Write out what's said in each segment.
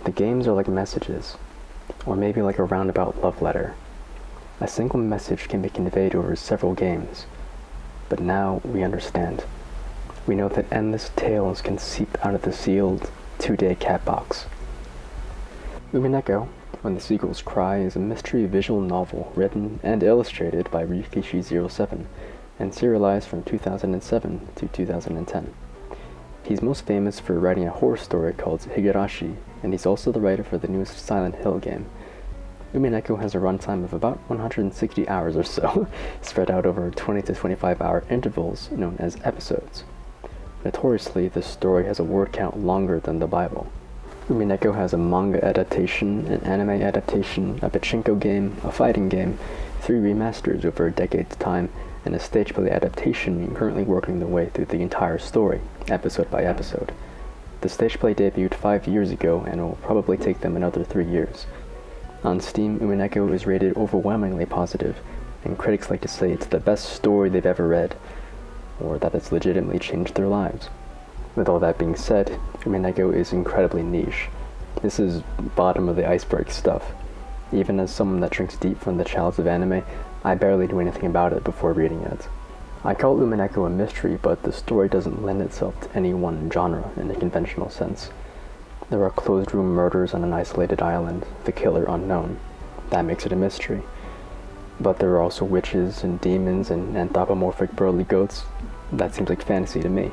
The games are like messages, or maybe like a roundabout love letter. A single message can be conveyed over several games, but now we understand. We know that endless tales can seep out of the sealed 2-day cat box. Umineko, When the Seagulls Cry is a mystery visual novel written and illustrated by Rikishi07 and serialized from 2007 to 2010. He's most famous for writing a horror story called Higurashi, and he's also the writer for the newest Silent Hill game. Umineko has a runtime of about 160 hours or so, spread out over 20 to 25 hour intervals known as episodes. Notoriously, this story has a word count longer than the Bible. Umineko has a manga adaptation, an anime adaptation, a pachinko game, a fighting game, 3 remasters over a decade's time, and a stage play adaptation currently working their way through the entire story, episode by episode. The stage play debuted 5 years ago and will probably take them another 3 years. On Steam, Umineko is rated overwhelmingly positive, and critics like to say it's the best story they've ever read, or that it's legitimately changed their lives. With all that being said, Umineko is incredibly niche. This is bottom of the iceberg stuff. Even as someone that drinks deep from the chalice of anime, I barely knew anything about it before reading it. I call Umineko a mystery, but the story doesn't lend itself to any one genre in a conventional sense. There are closed-room murders on an isolated island, the killer unknown. That makes it a mystery. But there are also witches and demons and anthropomorphic burly goats. That seems like fantasy to me.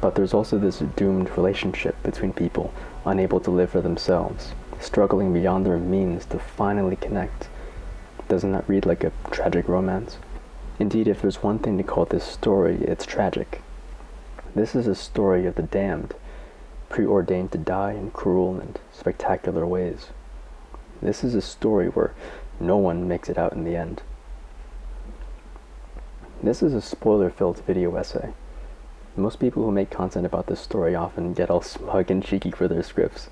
But there's also this doomed relationship between people unable to live for themselves, struggling beyond their means to finally connect. Doesn't that read like a tragic romance? Indeed, if there's one thing to call this story, it's tragic. This is a story of the damned, preordained to die in cruel and spectacular ways. This is a story where no one makes it out in the end. This is a spoiler-filled video essay. Most people who make content about this story often get all smug and cheeky for their scripts.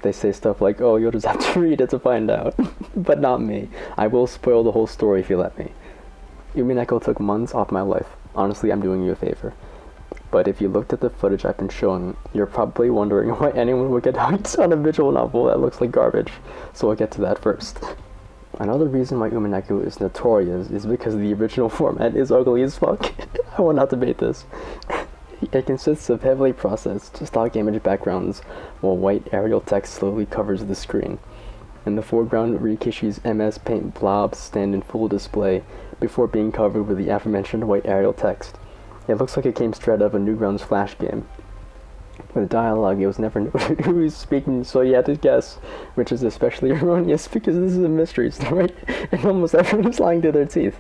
They say stuff like, oh, you'll just have to read it to find out. But not me. I will spoil the whole story if you let me. Umineko took months off my life. Honestly, I'm doing you a favor. But if you looked at the footage I've been showing, you're probably wondering why anyone would get hooked on a visual novel that looks like garbage. So I'll get to that first. Another reason why Umineko is notorious is because the original format is ugly as fuck. I will not debate this. It consists of heavily processed stock image backgrounds, while white Arial text slowly covers the screen. In the foreground, Rikishi's MS Paint blobs stand in full display before being covered with the aforementioned white Arial text. It looks like it came straight out of a Newgrounds Flash game. With dialogue, it was never noted who was speaking, so you had to guess, which is especially erroneous because this is a mystery story, and almost everyone is lying to their teeth.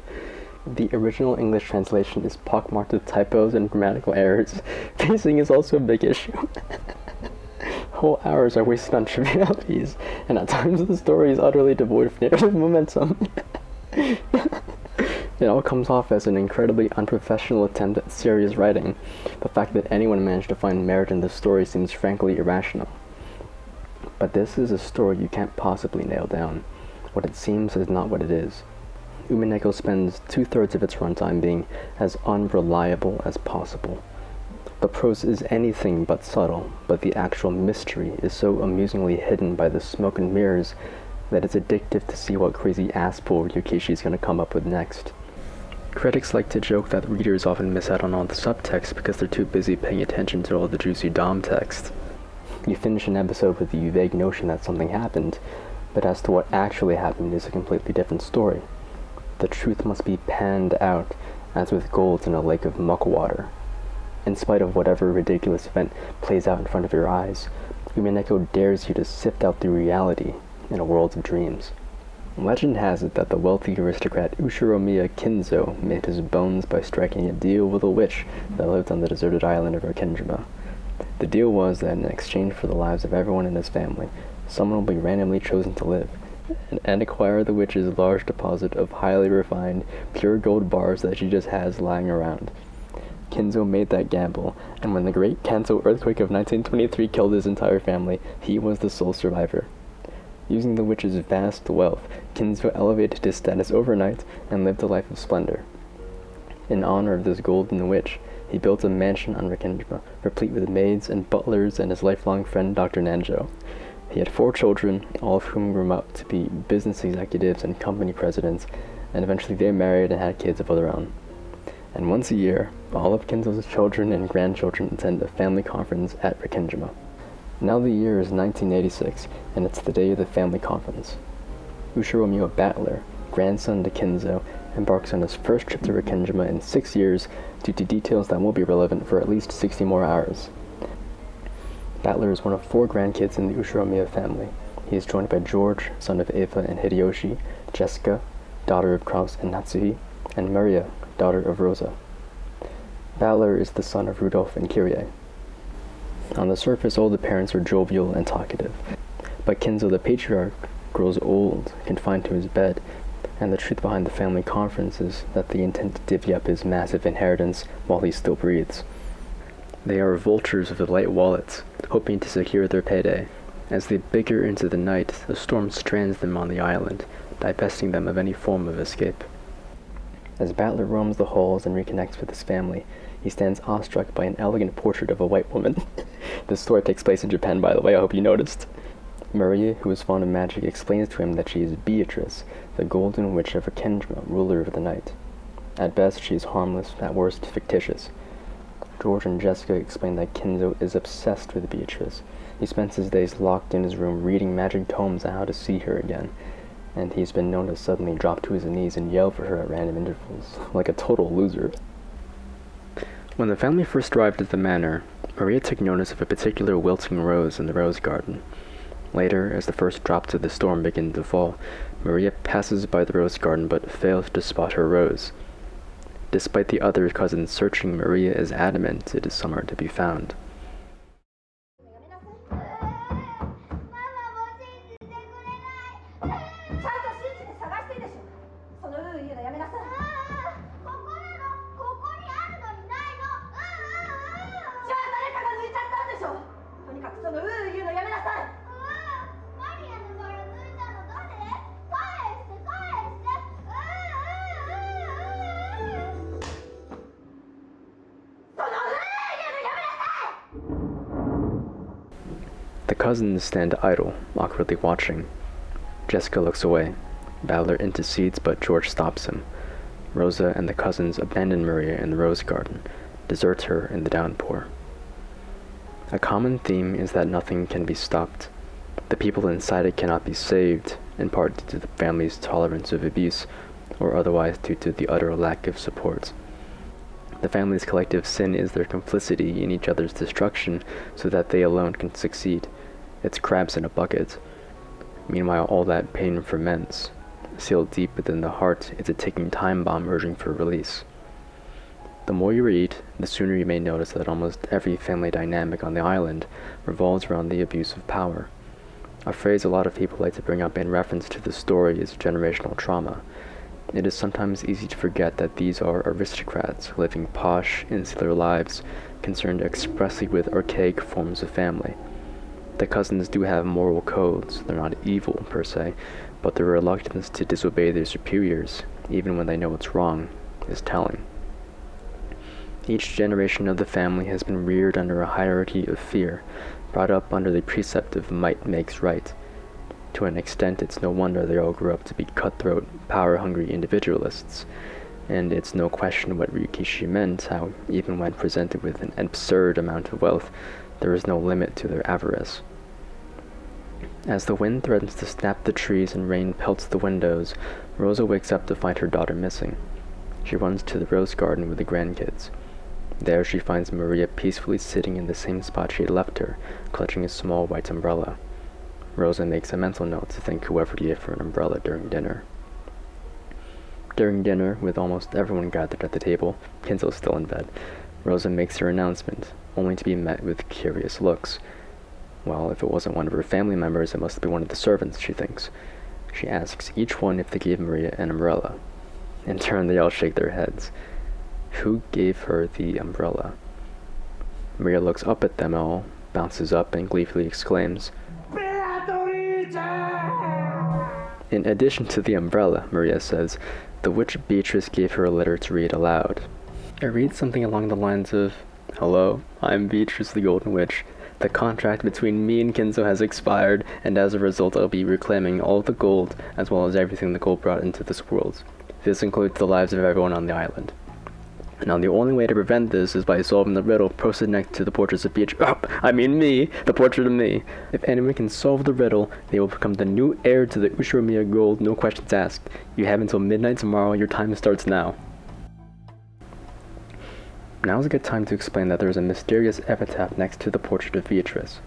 The original English translation is pockmarked with typos and grammatical errors. Pacing is also a big issue. Whole hours are wasted on trivialities, and at times the story is utterly devoid of narrative momentum. It all comes off as an incredibly unprofessional attempt at serious writing. The fact that anyone managed to find merit in this story seems frankly irrational. But this is a story you can't possibly nail down. What it seems is not what it is. Umineko spends 2/3 of its runtime being as unreliable as possible. The prose is anything but subtle, but the actual mystery is so amusingly hidden by the smoke and mirrors that it's addictive to see what crazy asspull Yukishi is going to come up with next. Critics like to joke that readers often miss out on all the subtext because they're too busy paying attention to all the juicy dom text. You finish an episode with the vague notion that something happened, but as to what actually happened is a completely different story. The truth must be panned out, as with gold in a lake of muck water. In spite of whatever ridiculous event plays out in front of your eyes, Umineko dares you to sift out the reality in a world of dreams. Legend has it that the wealthy aristocrat Ushiromiya Kinzo made his bones by striking a deal with a witch that lived on the deserted island of Arkenjima. The deal was that in exchange for the lives of everyone in his family, someone will be randomly chosen to live, and acquire the witch's large deposit of highly refined, pure gold bars that she just has lying around. Kinzo made that gamble, and when the Great Kanto earthquake of 1923 killed his entire family, he was the sole survivor. Using the witch's vast wealth, Kinzo elevated his status overnight and lived a life of splendor. In honor of this golden witch, he built a mansion on Arkenjima, replete with maids and butlers and his lifelong friend Dr. Nanjo. He had 4 children, all of whom grew up to be business executives and company presidents, and eventually they married and had kids of their own. And once a year, all of Kinzo's children and grandchildren attend a family conference at Rikkinjima. Now the year is 1986, and it's the day of the family conference. Ushiromiya Battler, grandson to Kinzo, embarks on his first trip to Rikkinjima in 6 years due to details that won't be relevant for at least 60 more hours. Battler is one of 4 grandkids in the Ushiromiya family. He is joined by George, son of Eva and Hideyoshi, Jessica, daughter of Kraus and Natsuhi, and Maria, daughter of Rosa. Battler is the son of Rudolph and Kyrie. On the surface, all the parents are jovial and talkative, but Kinzo the patriarch grows old, confined to his bed, and the truth behind the family conference is that they intend to divvy up his massive inheritance while he still breathes. They are vultures with light wallets, hoping to secure their payday. As they bicker into the night, a storm strands them on the island, divesting them of any form of escape. As Battler roams the halls and reconnects with his family, he stands awestruck by an elegant portrait of a white woman. This story takes place in Japan, by the way, I hope you noticed. Maria, who is fond of magic, explains to him that she is Beatrice, the golden witch of Rikkinjima, ruler of the night. At best, she is harmless, at worst, fictitious. George and Jessica explain that Kinzo is obsessed with Beatrice. He spends his days locked in his room reading magic tomes on how to see her again, and he's been known to suddenly drop to his knees and yell for her at random intervals, like a total loser. When the family first arrived at the manor, Maria took notice of a particular wilting rose in the rose garden. Later, as the first drops of the storm begin to fall, Maria passes by the rose garden but fails to spot her rose. Despite the other cousins searching, Maria is adamant it is somewhere to be found. The cousins stand idle, awkwardly watching. Jessica looks away. Battler intercedes, but George stops him. Rosa and the cousins abandon Maria in the rose garden, desert her in the downpour. A common theme is that nothing can be stopped. The people inside it cannot be saved, in part due to the family's tolerance of abuse, or otherwise due to the utter lack of support. The family's collective sin is their complicity in each other's destruction so that they alone can succeed. It's crabs in a bucket. Meanwhile, all that pain ferments. Sealed deep within the heart, it's a ticking time bomb urging for release. The more you read, the sooner you may notice that almost every family dynamic on the island revolves around the abuse of power. A phrase a lot of people like to bring up in reference to the story is generational trauma. It is sometimes easy to forget that these are aristocrats living posh, insular lives, concerned expressly with archaic forms of family. The cousins do have moral codes. They're not evil, per se, but their reluctance to disobey their superiors, even when they know it's wrong, is telling. Each generation of the family has been reared under a hierarchy of fear, brought up under the precept of might makes right. To an extent, it's no wonder they all grew up to be cutthroat, power-hungry individualists, and it's no question what Ryukishi meant, how, even when presented with an absurd amount of wealth, there is no limit to their avarice. As the wind threatens to snap the trees and rain pelts the windows, Rosa wakes up to find her daughter missing. She runs to the rose garden with the grandkids. There she finds Maria peacefully sitting in the same spot she had left her, clutching a small white umbrella. Rosa makes a mental note to thank whoever gave her an umbrella during dinner. During dinner, with almost everyone gathered at the table, Kinzo's still in bed, Rosa makes her announcement, only to be met with curious looks. Well, if it wasn't one of her family members, it must be one of the servants, she thinks. She asks each one if they gave Maria an umbrella. In turn, they all shake their heads. Who gave her the umbrella? Maria looks up at them all, bounces up, and gleefully exclaims, "In addition to the umbrella," Maria says, "the witch Beatrice gave her a letter to read aloud. It reads something along the lines of, 'Hello, I'm Beatrice the Golden Witch. The contract between me and Kinzo has expired, and as a result I'll be reclaiming all the gold, as well as everything the gold brought into this world. This includes the lives of everyone on the island. Now the only way to prevent this is by solving the riddle posted next to the portraits of Beatrice. The portrait of me. If anyone can solve the riddle, they will become the new heir to the Ushiromiya gold, no questions asked. You have until midnight tomorrow, your time starts now. Now is a good time to explain that there is a mysterious epitaph next to the portrait of Beatrice.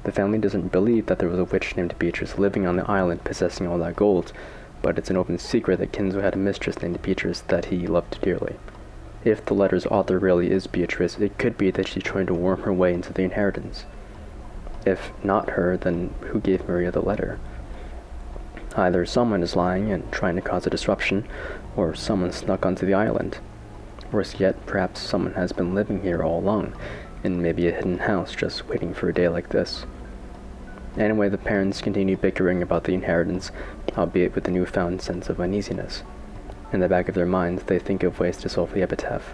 The family doesn't believe that there was a witch named Beatrice living on the island possessing all that gold, but it's an open secret that Kinzo had a mistress named Beatrice that he loved dearly. If the letter's author really is Beatrice, it could be that she's trying to worm her way into the inheritance. If not her, then who gave Maria the letter? Either someone is lying and trying to cause a disruption, or someone snuck onto the island. Worse yet, perhaps someone has been living here all along, in maybe a hidden house just waiting for a day like this. Anyway, the parents continue bickering about the inheritance, albeit with a newfound sense of uneasiness. In the back of their minds, they think of ways to solve the epitaph.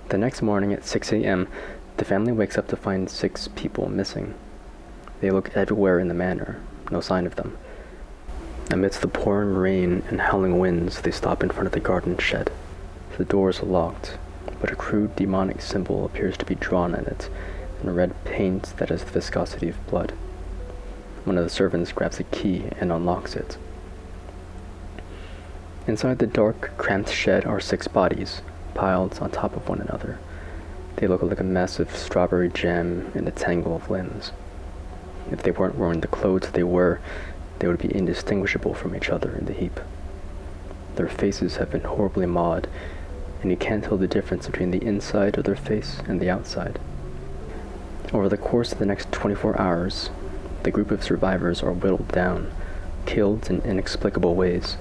The next morning at 6 a.m., the family wakes up to find 6 people missing. They look everywhere in the manor, no sign of them. Amidst the pouring rain and howling winds, they stop in front of the garden shed. The door is locked, but a crude demonic symbol appears to be drawn in it, in red paint that has the viscosity of blood. One of the servants grabs a key and unlocks it. Inside the dark, cramped shed are 6 bodies, piled on top of one another. They look like a mess of strawberry jam in a tangle of limbs. If they weren't wearing the clothes they were, they would be indistinguishable from each other in the heap. Their faces have been horribly mauled, and you can't tell the difference between the inside of their face and the outside. Over the course of the next 24 hours, the group of survivors are whittled down, killed in inexplicable ways.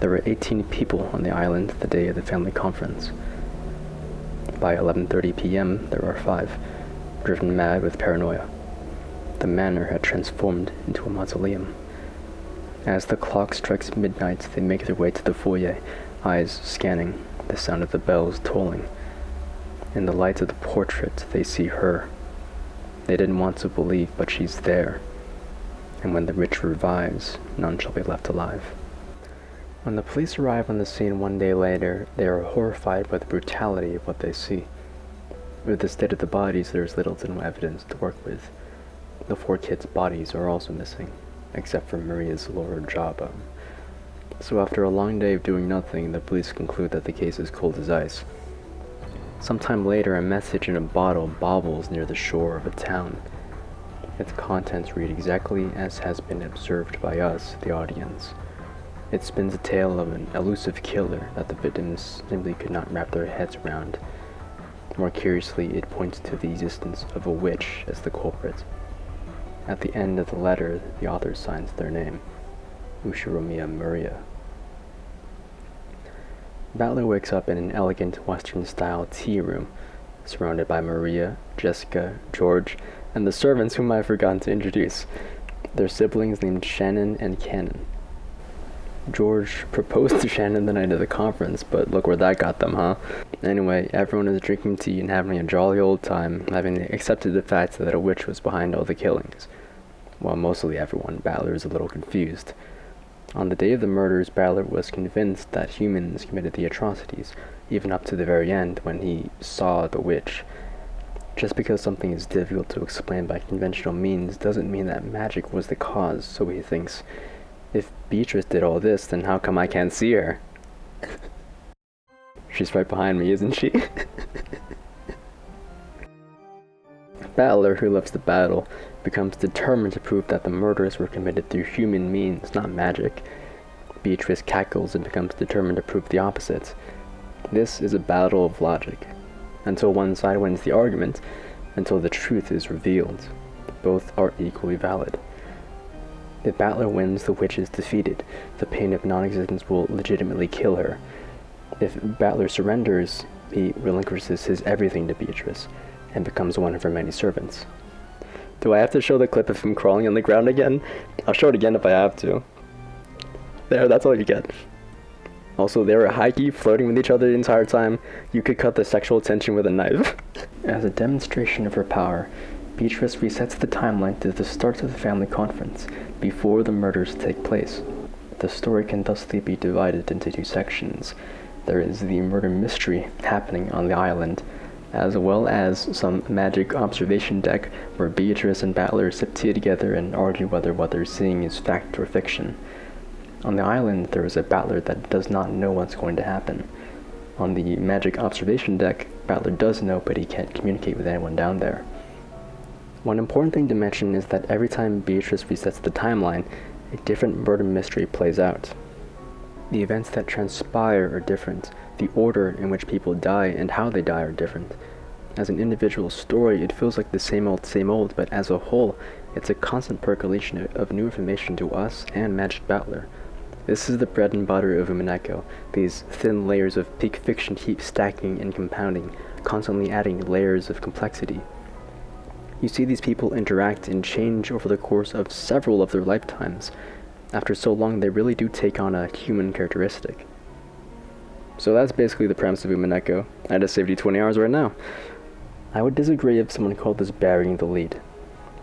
There were 18 people on the island the day of the family conference. By 11:30 p.m., there were 5, driven mad with paranoia. The manor had transformed into a mausoleum. As the clock strikes midnight, they make their way to the foyer, eyes scanning, the sound of the bells tolling. In the light of the portrait, they see her. They didn't want to believe, but she's there. And when the rich revives, none shall be left alive. When the police arrive on the scene one day later, they are horrified by the brutality of what they see. With the state of the bodies, there is little to no evidence to work with. The 4 kids' bodies are also missing, except for Maria's lower jawbone. So after a long day of doing nothing, the police conclude that the case is cold as ice. Sometime later, a message in a bottle bobbles near the shore of a town. Its contents read exactly as has been observed by us, the audience. It spins a tale of an elusive killer that the victims simply could not wrap their heads around. More curiously, it points to the existence of a witch as the culprit. At the end of the letter, the author signs their name, Ushiromiya Maria. Battler wakes up in an elegant Western-style tea room, surrounded by Maria, Jessica, George, and the servants whom I've forgotten to introduce. Their siblings named Shannon and Cannon. George proposed to Shannon the night of the conference, but look where that got them, huh? Anyway, everyone is drinking tea and having a jolly old time, having accepted the fact that a witch was behind all the killings. Well, mostly everyone. Battler is a little confused. On the day of the murders, Battler was convinced that humans committed the atrocities, even up to the very end when he saw the witch. Just because something is difficult to explain by conventional means doesn't mean that magic was the cause, so he thinks, if Beatrice did all this, then how come I can't see her? She's right behind me, isn't she? Battler, who loves the battle, becomes determined to prove that the murders were committed through human means, not magic. Beatrice cackles and becomes determined to prove the opposite. This is a battle of logic. Until one side wins the argument, until the truth is revealed, both are equally valid. If Battler wins, the witch is defeated. The pain of non-existence will legitimately kill her. If Battler surrenders, he relinquishes his everything to Beatrice, and becomes one of her many servants. Do I have to show the clip of him crawling on the ground again? I'll show it again if I have to. There, that's all you get. Also, they were high-key flirting with each other the entire time. You could cut the sexual tension with a knife. As a demonstration of her power, Beatrice resets the timeline to the start of the family conference, before the murders take place. The story can thusly be divided into two sections. There is the murder mystery happening on the island, as well as some magic observation deck where Beatrice and Battler sit together and argue whether what they're seeing is fact or fiction. On the island, there is a Battler that does not know what's going to happen. On the magic observation deck, Battler does know, but he can't communicate with anyone down there. One important thing to mention is that every time Beatrice resets the timeline, a different murder mystery plays out. The events that transpire are different, the order in which people die and how they die are different. As an individual story, it feels like the same old, but as a whole, it's a constant percolation of new information to us and Magic Battler. This is the bread and butter of Umineko, these thin layers of peak fiction keep stacking and compounding, constantly adding layers of complexity. You see these people interact and change over the course of several of their lifetimes. After so long, they really do take on a human characteristic. So that's basically the premise of Umineko. I just saved you 20 hours right now. I would disagree if someone called this burying the lead.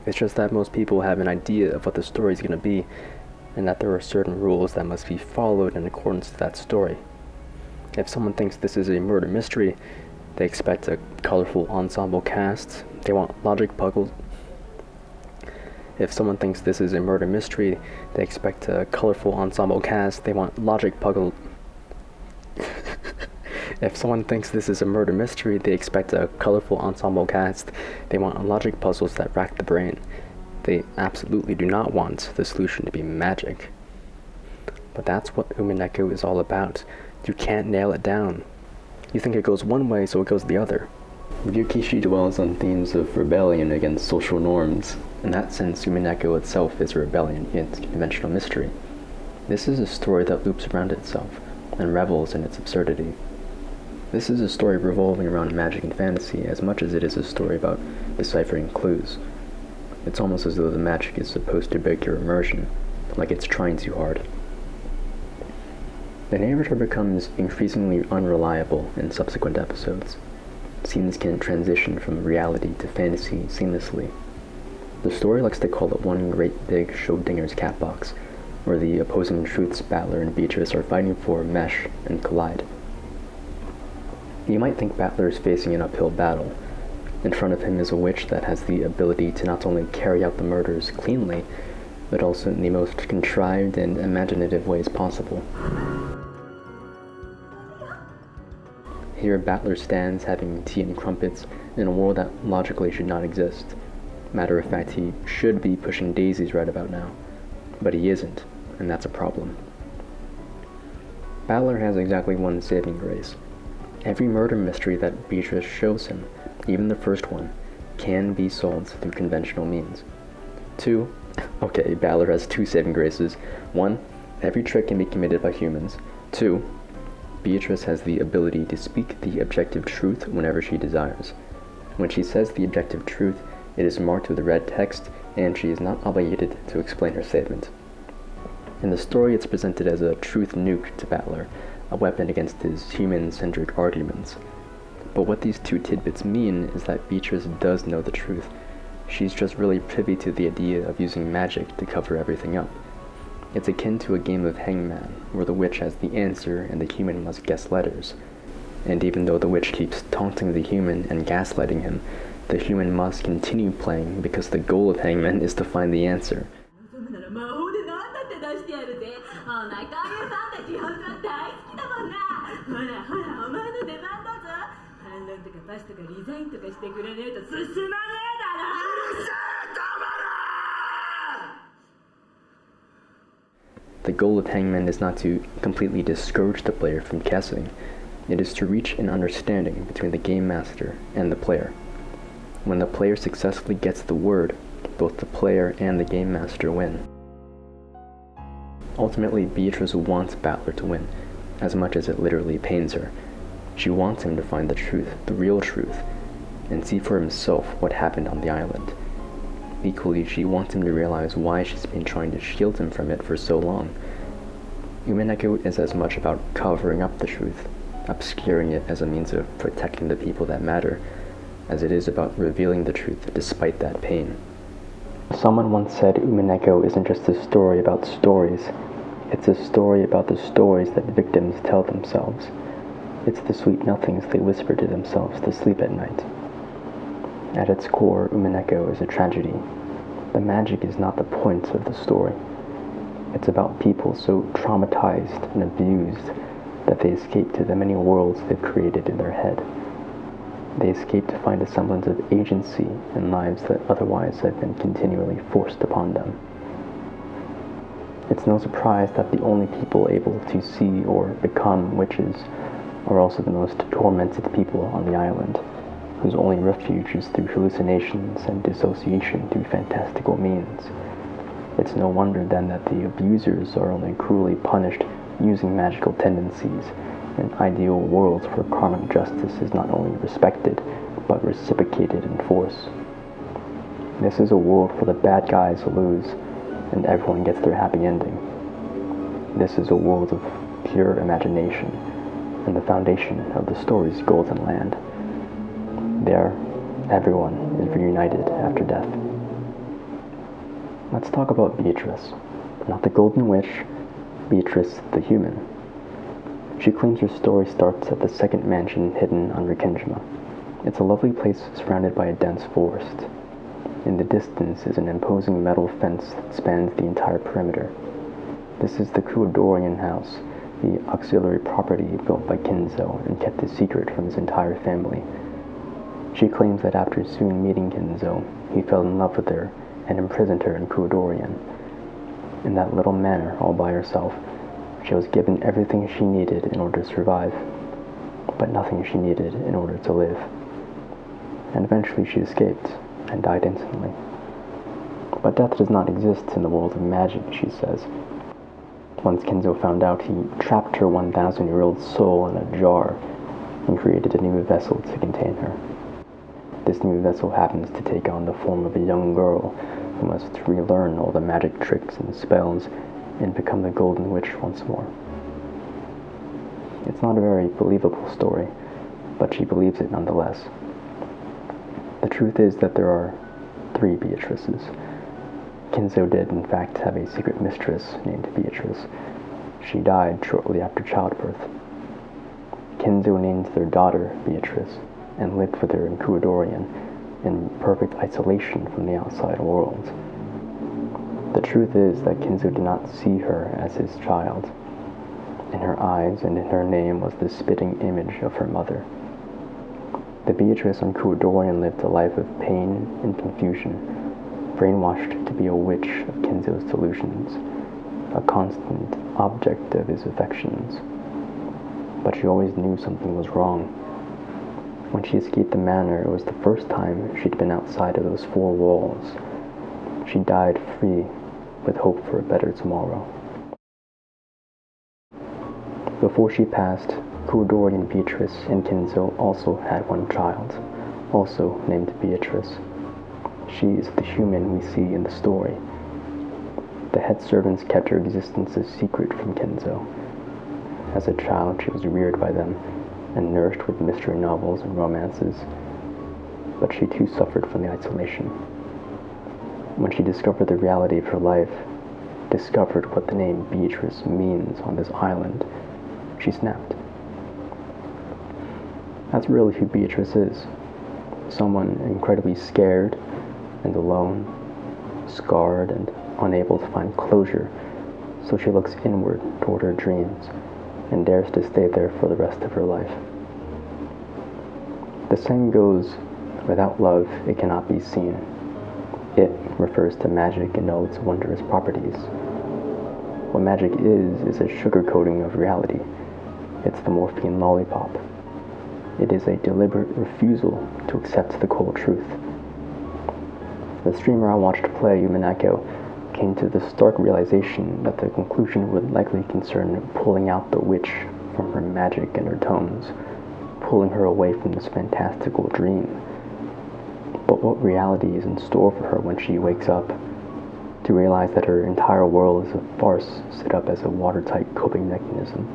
It's just that most people have an idea of what the story is going to be, and that there are certain rules that must be followed in accordance to that story. If someone thinks this is a murder mystery, they expect a colorful ensemble cast. They want logic puzzles. If someone thinks this is a murder mystery, they expect a colorful ensemble cast. They want logic puzzle. If someone thinks this is a murder mystery, they expect a colorful ensemble cast. They want logic puzzles that rack the brain. They absolutely do not want the solution to be magic. But that's what Umineko is all about. You can't nail it down. You think it goes one way, so it goes the other. Ryukishi dwells on themes of rebellion against social norms. In that sense, Umineko itself is a rebellion against conventional mystery. This is a story that loops around itself, and revels in its absurdity. This is a story revolving around magic and fantasy as much as it is a story about deciphering clues. It's almost as though the magic is supposed to break your immersion, like it's trying too hard. The narrator becomes increasingly unreliable in subsequent episodes. Scenes can transition from reality to fantasy seamlessly. The story likes to call it one great big Schrodinger's cat box, where the opposing truths Battler and Beatrice are fighting for mesh and collide. You might think Battler is facing an uphill battle. In front of him is a witch that has the ability to not only carry out the murders cleanly, but also in the most contrived and imaginative ways possible. Here Battler stands having tea and crumpets in a world that logically should not exist. Matter of fact, he should be pushing daisies right about now. But he isn't, and that's a problem. Battler has exactly one saving grace. Every murder mystery that Beatrice shows him, even the first one, can be solved through conventional means. Battler has two saving graces. 1, every trick can be committed by humans. 2, Beatrice has the ability to speak the objective truth whenever she desires. When she says the objective truth, it is marked with a red text, and she is not obligated to explain her statement. In the story, it's presented as a truth nuke to Battler, a weapon against his human-centric arguments. But what these two tidbits mean is that Beatrice does know the truth. She's just really privy to the idea of using magic to cover everything up. It's akin to a game of hangman, where the witch has the answer and the human must guess letters. And even though the witch keeps taunting the human and gaslighting him, the human must continue playing because the goal of hangman is to find the answer. The goal of hangman is not to completely discourage the player from guessing. It is to reach an understanding between the game master and the player. When the player successfully gets the word, both the player and the game master win. Ultimately, Beatrice wants Battler to win, as much as it literally pains her. She wants him to find the truth, the real truth, and see for himself what happened on the island. Equally, she wants him to realize why she's been trying to shield him from it for so long. Umineko is as much about covering up the truth, obscuring it as a means of protecting the people that matter, as it is about revealing the truth despite that pain. Someone once said Umineko isn't just a story about stories, it's a story about the stories that victims tell themselves. It's the sweet nothings they whisper to themselves to sleep at night. At its core, Umineko is a tragedy. The magic is not the point of the story. It's about people so traumatized and abused that they escape to the many worlds they've created in their head. They escape to find a semblance of agency in lives that otherwise have been continually forced upon them. It's no surprise that the only people able to see or become witches are also the most tormented people on the island, whose only refuge is through hallucinations and dissociation through fantastical means. It's no wonder then that the abusers are only cruelly punished using magical tendencies, in ideal worlds where karmic justice is not only respected, but reciprocated in force. This is a world where the bad guys lose, and everyone gets their happy ending. This is a world of pure imagination, and the foundation of the story's golden land. There, everyone is reunited after death. Let's talk about Beatrice. Not the Golden Witch, Beatrice the human. She claims her story starts at the second mansion hidden under Kinjima. It's a lovely place surrounded by a dense forest. In the distance is an imposing metal fence that spans the entire perimeter. This is the Kuodorian house, the auxiliary property built by Kinzo and kept a secret from his entire family. She claims that after soon meeting Kinzo, he fell in love with her and imprisoned her in Kuodorian. In that little manor, all by herself, she was given everything she needed in order to survive, but nothing she needed in order to live. And eventually she escaped and died instantly. But death does not exist in the world of magic, she says. Once Kinzo found out, he trapped her 1,000-year-old soul in a jar and created a new vessel to contain her. This new vessel happens to take on the form of a young girl who must relearn all the magic tricks and spells and become the Golden Witch once more. It's not a very believable story, but she believes it nonetheless. The truth is that there are 3 Beatrices. Kinzo did, in fact, have a secret mistress named Beatrice. She died shortly after childbirth. Kinzo named their daughter Beatrice and lived with her in Kuodorian in perfect isolation from the outside world. The truth is that Kinzo did not see her as his child. In her eyes and in her name was the spitting image of her mother. The Beatrice on Kuodorian lived a life of pain and confusion, brainwashed to be a witch of Kinzo's delusions, a constant object of his affections. But she always knew something was wrong. When she escaped the manor, it was the first time she'd been outside of those 4 walls. She died free, with hope for a better tomorrow. Before she passed, Kuodorian Beatrice and Kinzo also had 1 child, also named Beatrice. She is the human we see in the story. The head servants kept her existence a secret from Kinzo. As a child, she was reared by them and nourished with mystery novels and romances, but she too suffered from the isolation. When she discovered the reality of her life, discovered what the name Beatrice means on this island, she snapped. That's really who Beatrice is. Someone incredibly scared and alone, scarred and unable to find closure, so she looks inward toward her dreams and dares to stay there for the rest of her life. The saying goes, without love it cannot be seen. It refers to magic and all its wondrous properties. What magic is a sugarcoating of reality. It's the morphine lollipop. It is a deliberate refusal to accept the cold truth. The streamer I watched play, Umineko, came to the stark realization that the conclusion would likely concern pulling out the witch from her magic and her tomes, pulling her away from this fantastical dream. But what reality is in store for her when she wakes up, to realize that her entire world is a farce set up as a watertight coping mechanism?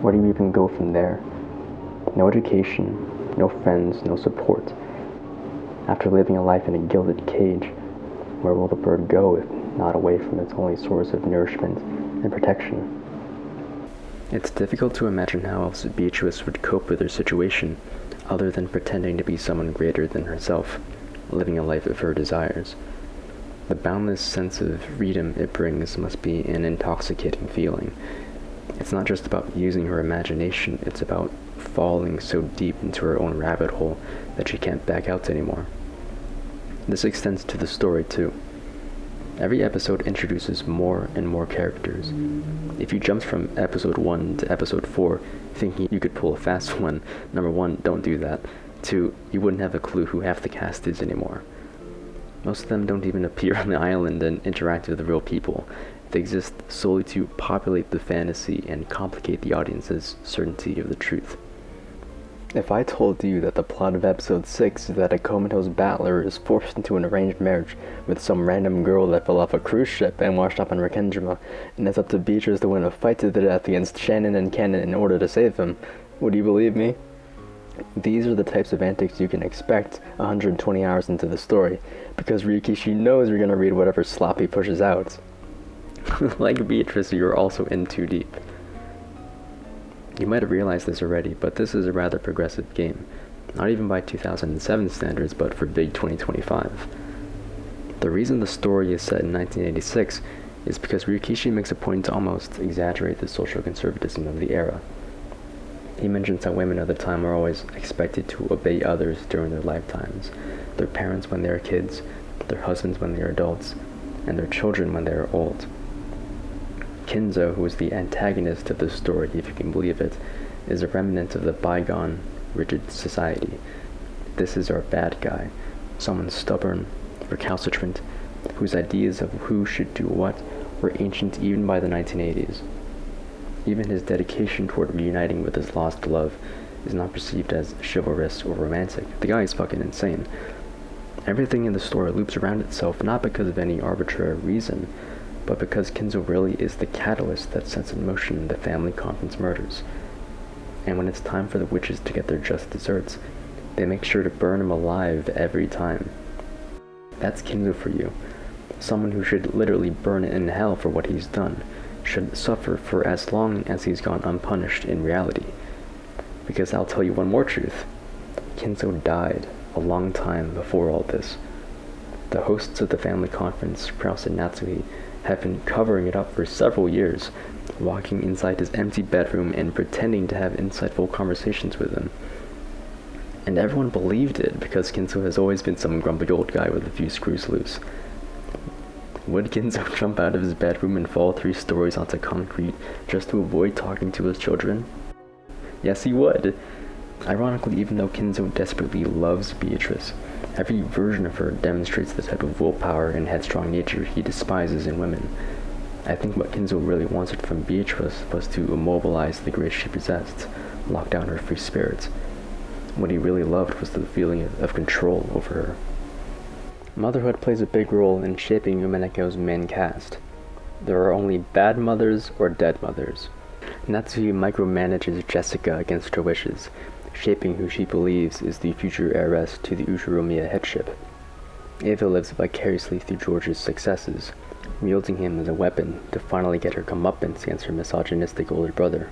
Where do you even go from there? No education, no friends, no support. After living a life in a gilded cage, where will the bird go if not away from its only source of nourishment and protection? It's difficult to imagine how else Beatrice would cope with her situation, other than pretending to be someone greater than herself, living a life of her desires. The boundless sense of freedom it brings must be an intoxicating feeling. It's not just about using her imagination, it's about falling so deep into her own rabbit hole that she can't back out anymore. This extends to the story too. Every episode introduces more and more characters. If you jumped from episode 1 to episode 4 thinking you could pull a fast one, number 1, don't do that. 2, you wouldn't have a clue who half the cast is anymore. Most of them don't even appear on the island and interact with the real people. They exist solely to populate the fantasy and complicate the audience's certainty of the truth. If I told you that the plot of episode 6 is that a comatose battler is forced into an arranged marriage with some random girl that fell off a cruise ship and washed up in Rakendrima, and it's up to Beatrice to win a fight to the death against Shannon and Cannon in order to save him, would you believe me? These are the types of antics you can expect 120 hours into the story, because Ryukishi knows you're gonna read whatever slop he pushes out. Like Beatrice, you're also in too deep. You might have realized this already, but this is a rather progressive game. Not even by 2007 standards, but for big 2025. The reason the story is set in 1986 is because Ryukishi makes a point to almost exaggerate the social conservatism of the era. He mentions how women of the time were always expected to obey others during their lifetimes, their parents when they are kids, their husbands when they are adults, and their children when they are old. Kinzo, who is the antagonist of the story, if you can believe it, is a remnant of the bygone, rigid society. This is our bad guy, someone stubborn, recalcitrant, whose ideas of who should do what were ancient even by the 1980s. Even his dedication toward reuniting with his lost love is not perceived as chivalrous or romantic. The guy is fucking insane. Everything in the story loops around itself not because of any arbitrary reason, but because Kinzo really is the catalyst that sets in motion the family conference murders. And when it's time for the witches to get their just desserts, they make sure to burn him alive every time. That's Kinzo for you. Someone who should literally burn in hell for what he's done, should suffer for as long as he's gone unpunished in reality. Because I'll tell you one more truth. Kinzo died a long time before all this. The hosts of the family conference, Krause and Natsuhi, have been covering it up for several years, walking inside his empty bedroom and pretending to have insightful conversations with him. And everyone believed it because Kinzo has always been some grumpy old guy with a few screws loose. Would Kinzo jump out of his bedroom and fall 3 stories onto concrete just to avoid talking to his children? Yes, he would. Ironically, even though Kinzo desperately loves Beatrice, every version of her demonstrates the type of willpower and headstrong nature he despises in women. I think what Kinzo really wanted from Beatrice was to immobilize the grace she possessed, lock down her free spirit. What he really loved was the feeling of control over her. Motherhood plays a big role in shaping Umineko's main cast. There are only bad mothers or dead mothers. Natsuhi micromanages Jessica against her wishes, shaping who she believes is the future heiress to the Uchiromiya headship. Eva lives vicariously through George's successes, wielding him as a weapon to finally get her comeuppance against her misogynistic older brother.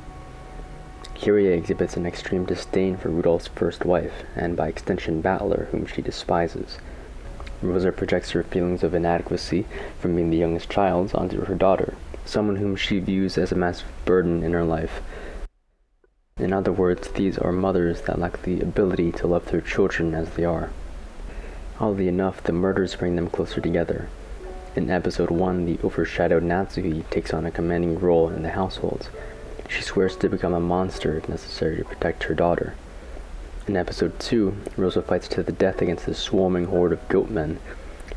Kiria exhibits an extreme disdain for Rudolph's first wife, and by extension Battler, whom she despises. Rosa projects her feelings of inadequacy from being the youngest child onto her daughter, someone whom she views as a massive burden in her life. In other words, these are mothers that lack the ability to love their children as they are. Oddly enough, the murders bring them closer together. In episode 1, the overshadowed Natsuhi takes on a commanding role in the household. She swears to become a monster if necessary to protect her daughter. In episode 2, Rosa fights to the death against the swarming horde of goatmen.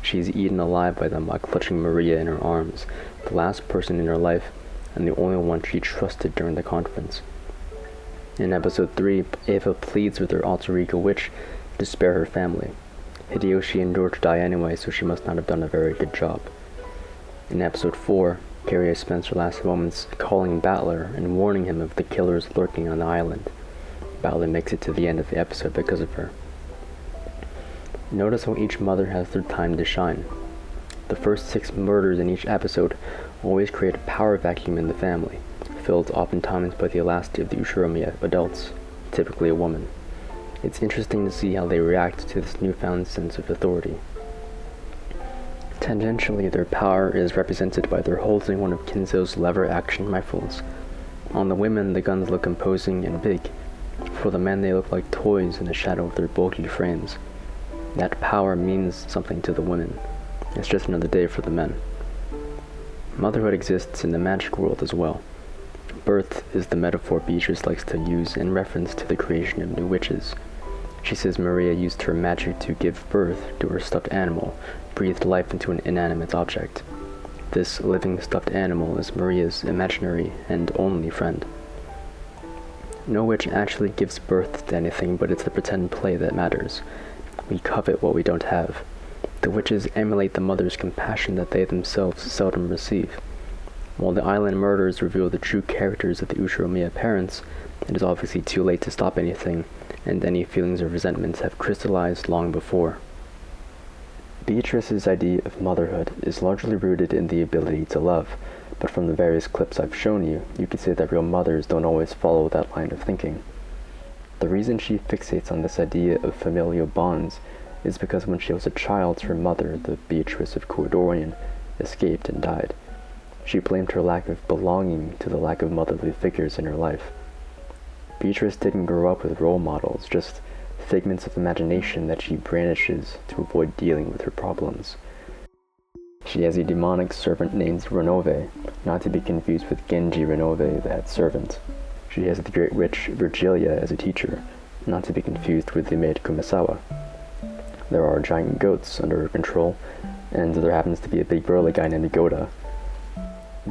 She is eaten alive by them while clutching Maria in her arms, the last person in her life, and the only one she trusted during the conference. In episode 3, Eva pleads with her alter ego witch to spare her family. Hideyoshi endured to die anyway, so she must not have done a very good job. In episode 4, Kiria spends her last moments calling Battler and warning him of the killers lurking on the island. Battler makes it to the end of the episode because of her. Notice how each mother has their time to shine. The first 6 murders in each episode always create a power vacuum in the family, filled oftentimes by the last of the Ushiromiya adults, typically a woman. It's interesting to see how they react to this newfound sense of authority. Tangentially, their power is represented by their holding one of Kinzo's lever-action rifles. On the women, the guns look imposing and big. For the men, they look like toys in the shadow of their bulky frames. That power means something to the women. It's just another day for the men. Motherhood exists in the magic world as well. Birth is the metaphor Beatrice likes to use in reference to the creation of new witches. She says Maria used her magic to give birth to her stuffed animal, breathed life into an inanimate object. This living stuffed animal is Maria's imaginary and only friend. No witch actually gives birth to anything, but it's the pretend play that matters. We covet what we don't have. The witches emulate the mother's compassion that they themselves seldom receive. While the island murders reveal the true characters of the Ushiromiya parents, it is obviously too late to stop anything, and any feelings of resentment have crystallized long before. Beatrice's idea of motherhood is largely rooted in the ability to love, but from the various clips I've shown you, you could say that real mothers don't always follow that line of thinking. The reason she fixates on this idea of familial bonds is because when she was a child, her mother, the Beatrice of Coeur d'Orient, escaped and died. She blamed her lack of belonging to the lack of motherly figures in her life. Beatrice didn't grow up with role models, just figments of imagination that she brandishes to avoid dealing with her problems. She has a demonic servant named Renove, not to be confused with Genji Renove, that servant. She has the great witch Virgilia as a teacher, not to be confused with the maid Kumasawa. There are giant goats under her control, and there happens to be a big burly guy named Goda.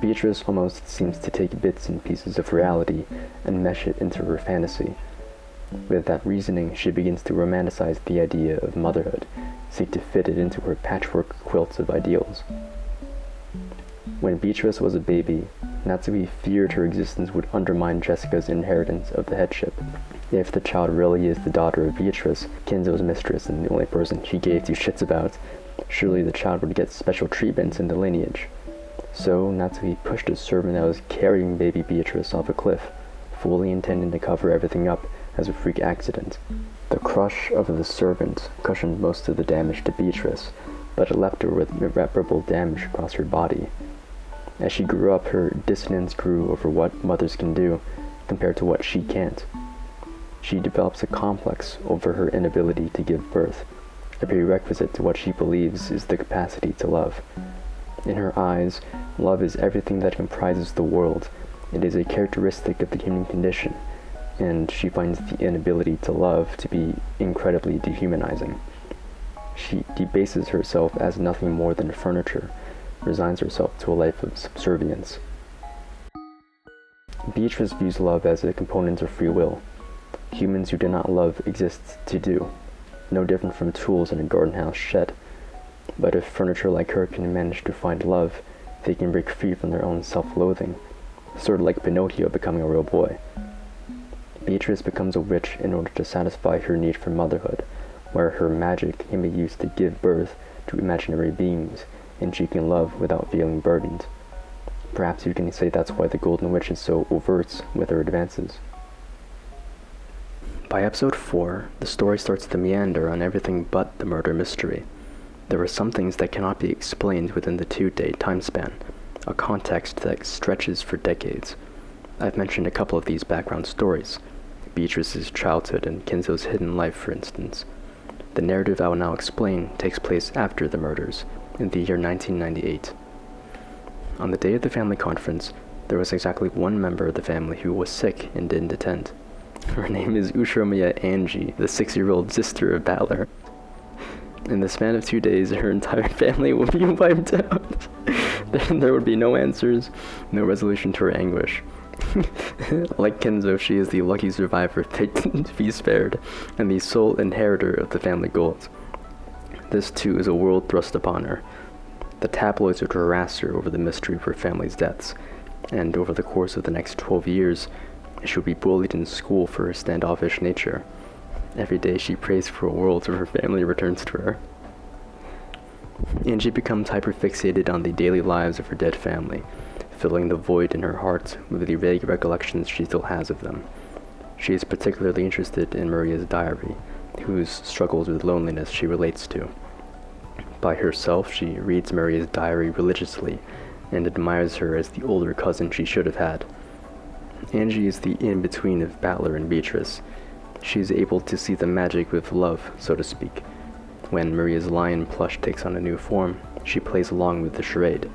Beatrice almost seems to take bits and pieces of reality and mesh it into her fantasy. With that reasoning, she begins to romanticize the idea of motherhood, seek to fit it into her patchwork quilt of ideals. When Beatrice was a baby, Natsui feared her existence would undermine Jessica's inheritance of the headship. If the child really is the daughter of Beatrice, Kinzo's mistress and the only person she gave 2 shits about, surely the child would get special treatment in the lineage. So Natsui pushed a servant that was carrying baby Beatrice off a cliff, fully intending to cover everything up as a freak accident. The crush of the servant cushioned most of the damage to Beatrice, but it left her with irreparable damage across her body. As she grew up, her dissonance grew over what mothers can do compared to what she can't. She develops a complex over her inability to give birth, a prerequisite to what she believes is the capacity to love. In her eyes, love is everything that comprises the world. It is a characteristic of the human condition, and she finds the inability to love to be incredibly dehumanizing. She debases herself as nothing more than furniture, resigns herself to a life of subservience. Beatrice views love as a component of free will. Humans who do not love exist to do, no different from tools in a garden house shed. But if furniture like her can manage to find love, they can break free from their own self-loathing, sort of like Pinocchio becoming a real boy. Beatrice becomes a witch in order to satisfy her need for motherhood, where her magic can be used to give birth to imaginary beings, and she can love without feeling burdened. Perhaps you can say that's why the Golden Witch is so overt with her advances. By episode 4, the story starts to meander on everything but the murder mystery. There are some things that cannot be explained within the 2-day time span, a context that stretches for decades. I've mentioned a couple of these background stories, Beatrice's childhood and Kinzo's hidden life, for instance. The narrative I will now explain takes place after the murders, in the year 1998. On the day of the family conference, there was exactly one member of the family who was sick and didn't attend. Her name is Ushiromiya Angie, the 6-year-old sister of Battler. In the span of 2 days, her entire family would be wiped out. There would be no answers, no resolution to her anguish. Like Kinzo, she is the lucky survivor picked to be spared, and the sole inheritor of the family gold. This too is a world thrust upon her. The tabloids would harass her over the mystery of her family's deaths, and over the course of the next 12 years, she would be bullied in school for her standoffish nature. Every day she prays for a world where her family returns to her. Angie becomes hyperfixated on the daily lives of her dead family, filling the void in her heart with the vague recollections she still has of them. She is particularly interested in Maria's diary, whose struggles with loneliness she relates to. By herself, she reads Maria's diary religiously and admires her as the older cousin she should have had. Angie is the in-between of Battler and Beatrice. She is able to see the magic with love, so to speak. When Maria's lion plush takes on a new form, she plays along with the charade.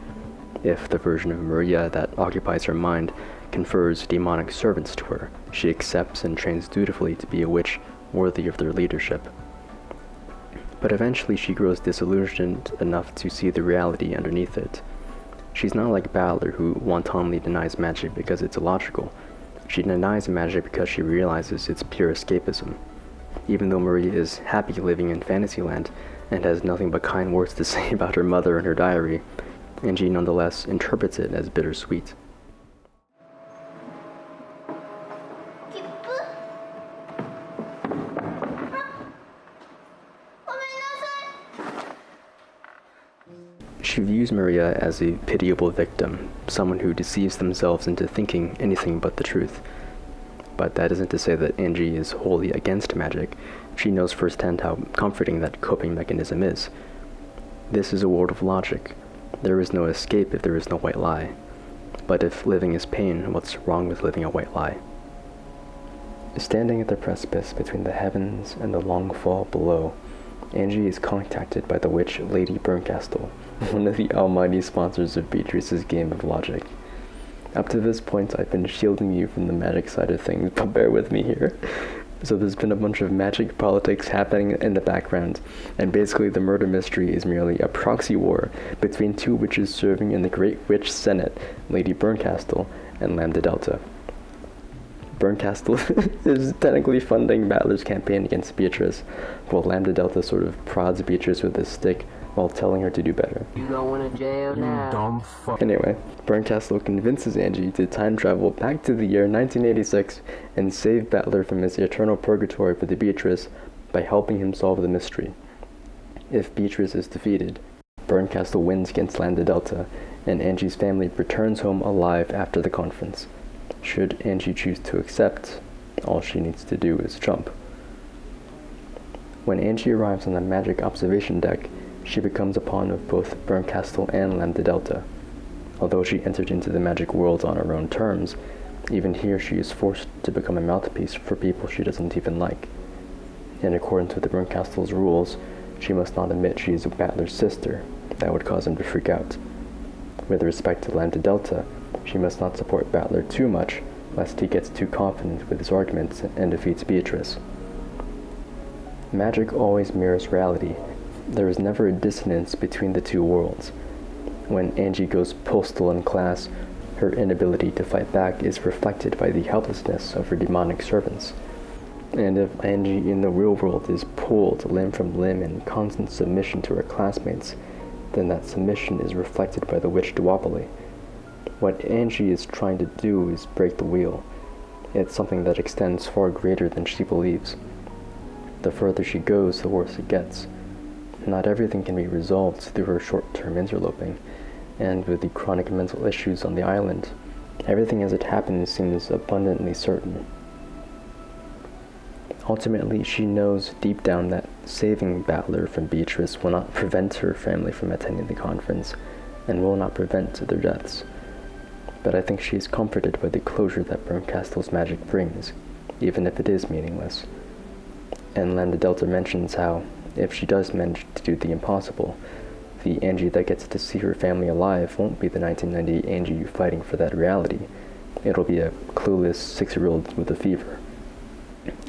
If the version of Maria that occupies her mind confers demonic servants to her, she accepts and trains dutifully to be a witch worthy of their leadership. But eventually she grows disillusioned enough to see the reality underneath it. She's not like Battler, who wantonly denies magic because it's illogical. She denies magic because she realizes it's pure escapism. Even though Maria is happy living in Fantasyland and has nothing but kind words to say about her mother in her diary, Angie nonetheless interprets it as bittersweet. She views Maria as a pitiable victim, someone who deceives themselves into thinking anything but the truth. But that isn't to say that Angie is wholly against magic. She knows firsthand how comforting that coping mechanism is. This is a world of logic. There is no escape if there is no white lie. But if living is pain, what's wrong with living a white lie? Standing at the precipice between the heavens and the long fall below, Angie is contacted by the witch Lady Bernkastel, one of the almighty sponsors of Beatrice's game of logic. Up to this point, I've been shielding you from the magic side of things, but bear with me here. So there's been a bunch of magic politics happening in the background, and basically the murder mystery is merely a proxy war between two witches serving in the Great Witch Senate, Lady Bernkastel and Lambda Delta. Bernkastel is technically funding Battler's campaign against Beatrice, while Lambda Delta sort of prods Beatrice with a stick while telling her to do better. You going to jail now? Dumb fuck. Anyway, Bernkastel convinces Angie to time travel back to the year 1986 and save Battler from his eternal purgatory for the Beatrice by helping him solve the mystery. If Beatrice is defeated, Bernkastel wins against Lambda Delta, and Angie's family returns home alive after the conference. Should Angie choose to accept, all she needs to do is jump. When Angie arrives on the magic observation deck, she becomes a pawn of both Bernkastel and Lambda Delta. Although she entered into the magic world on her own terms, even here she is forced to become a mouthpiece for people she doesn't even like. In accordance with the Bernkastel's rules, she must not admit she is Battler's sister. That would cause him to freak out. With respect to Lambda Delta, she must not support Battler too much, lest he gets too confident with his arguments and defeats Beatrice. Magic always mirrors reality. There is never a dissonance between the two worlds. When Angie goes postal in class, her inability to fight back is reflected by the helplessness of her demonic servants. And if Angie in the real world is pulled limb from limb in constant submission to her classmates, then that submission is reflected by the witch duopoly. What Angie is trying to do is break the wheel. It's something that extends far greater than she believes. The further she goes, the worse it gets. Not everything can be resolved through her short-term interloping, and with the chronic mental issues on the island, everything as it happens seems abundantly certain. Ultimately, she knows deep down that saving Battler from Beatrice will not prevent her family from attending the conference, and will not prevent their deaths. But I think she is comforted by the closure that Bernkastel's magic brings, even if it is meaningless. And Lambda Delta mentions how, if she does manage to do the impossible, the Angie that gets to see her family alive won't be the 1998 Angie fighting for that reality. It'll be a clueless 6-year-old with a fever.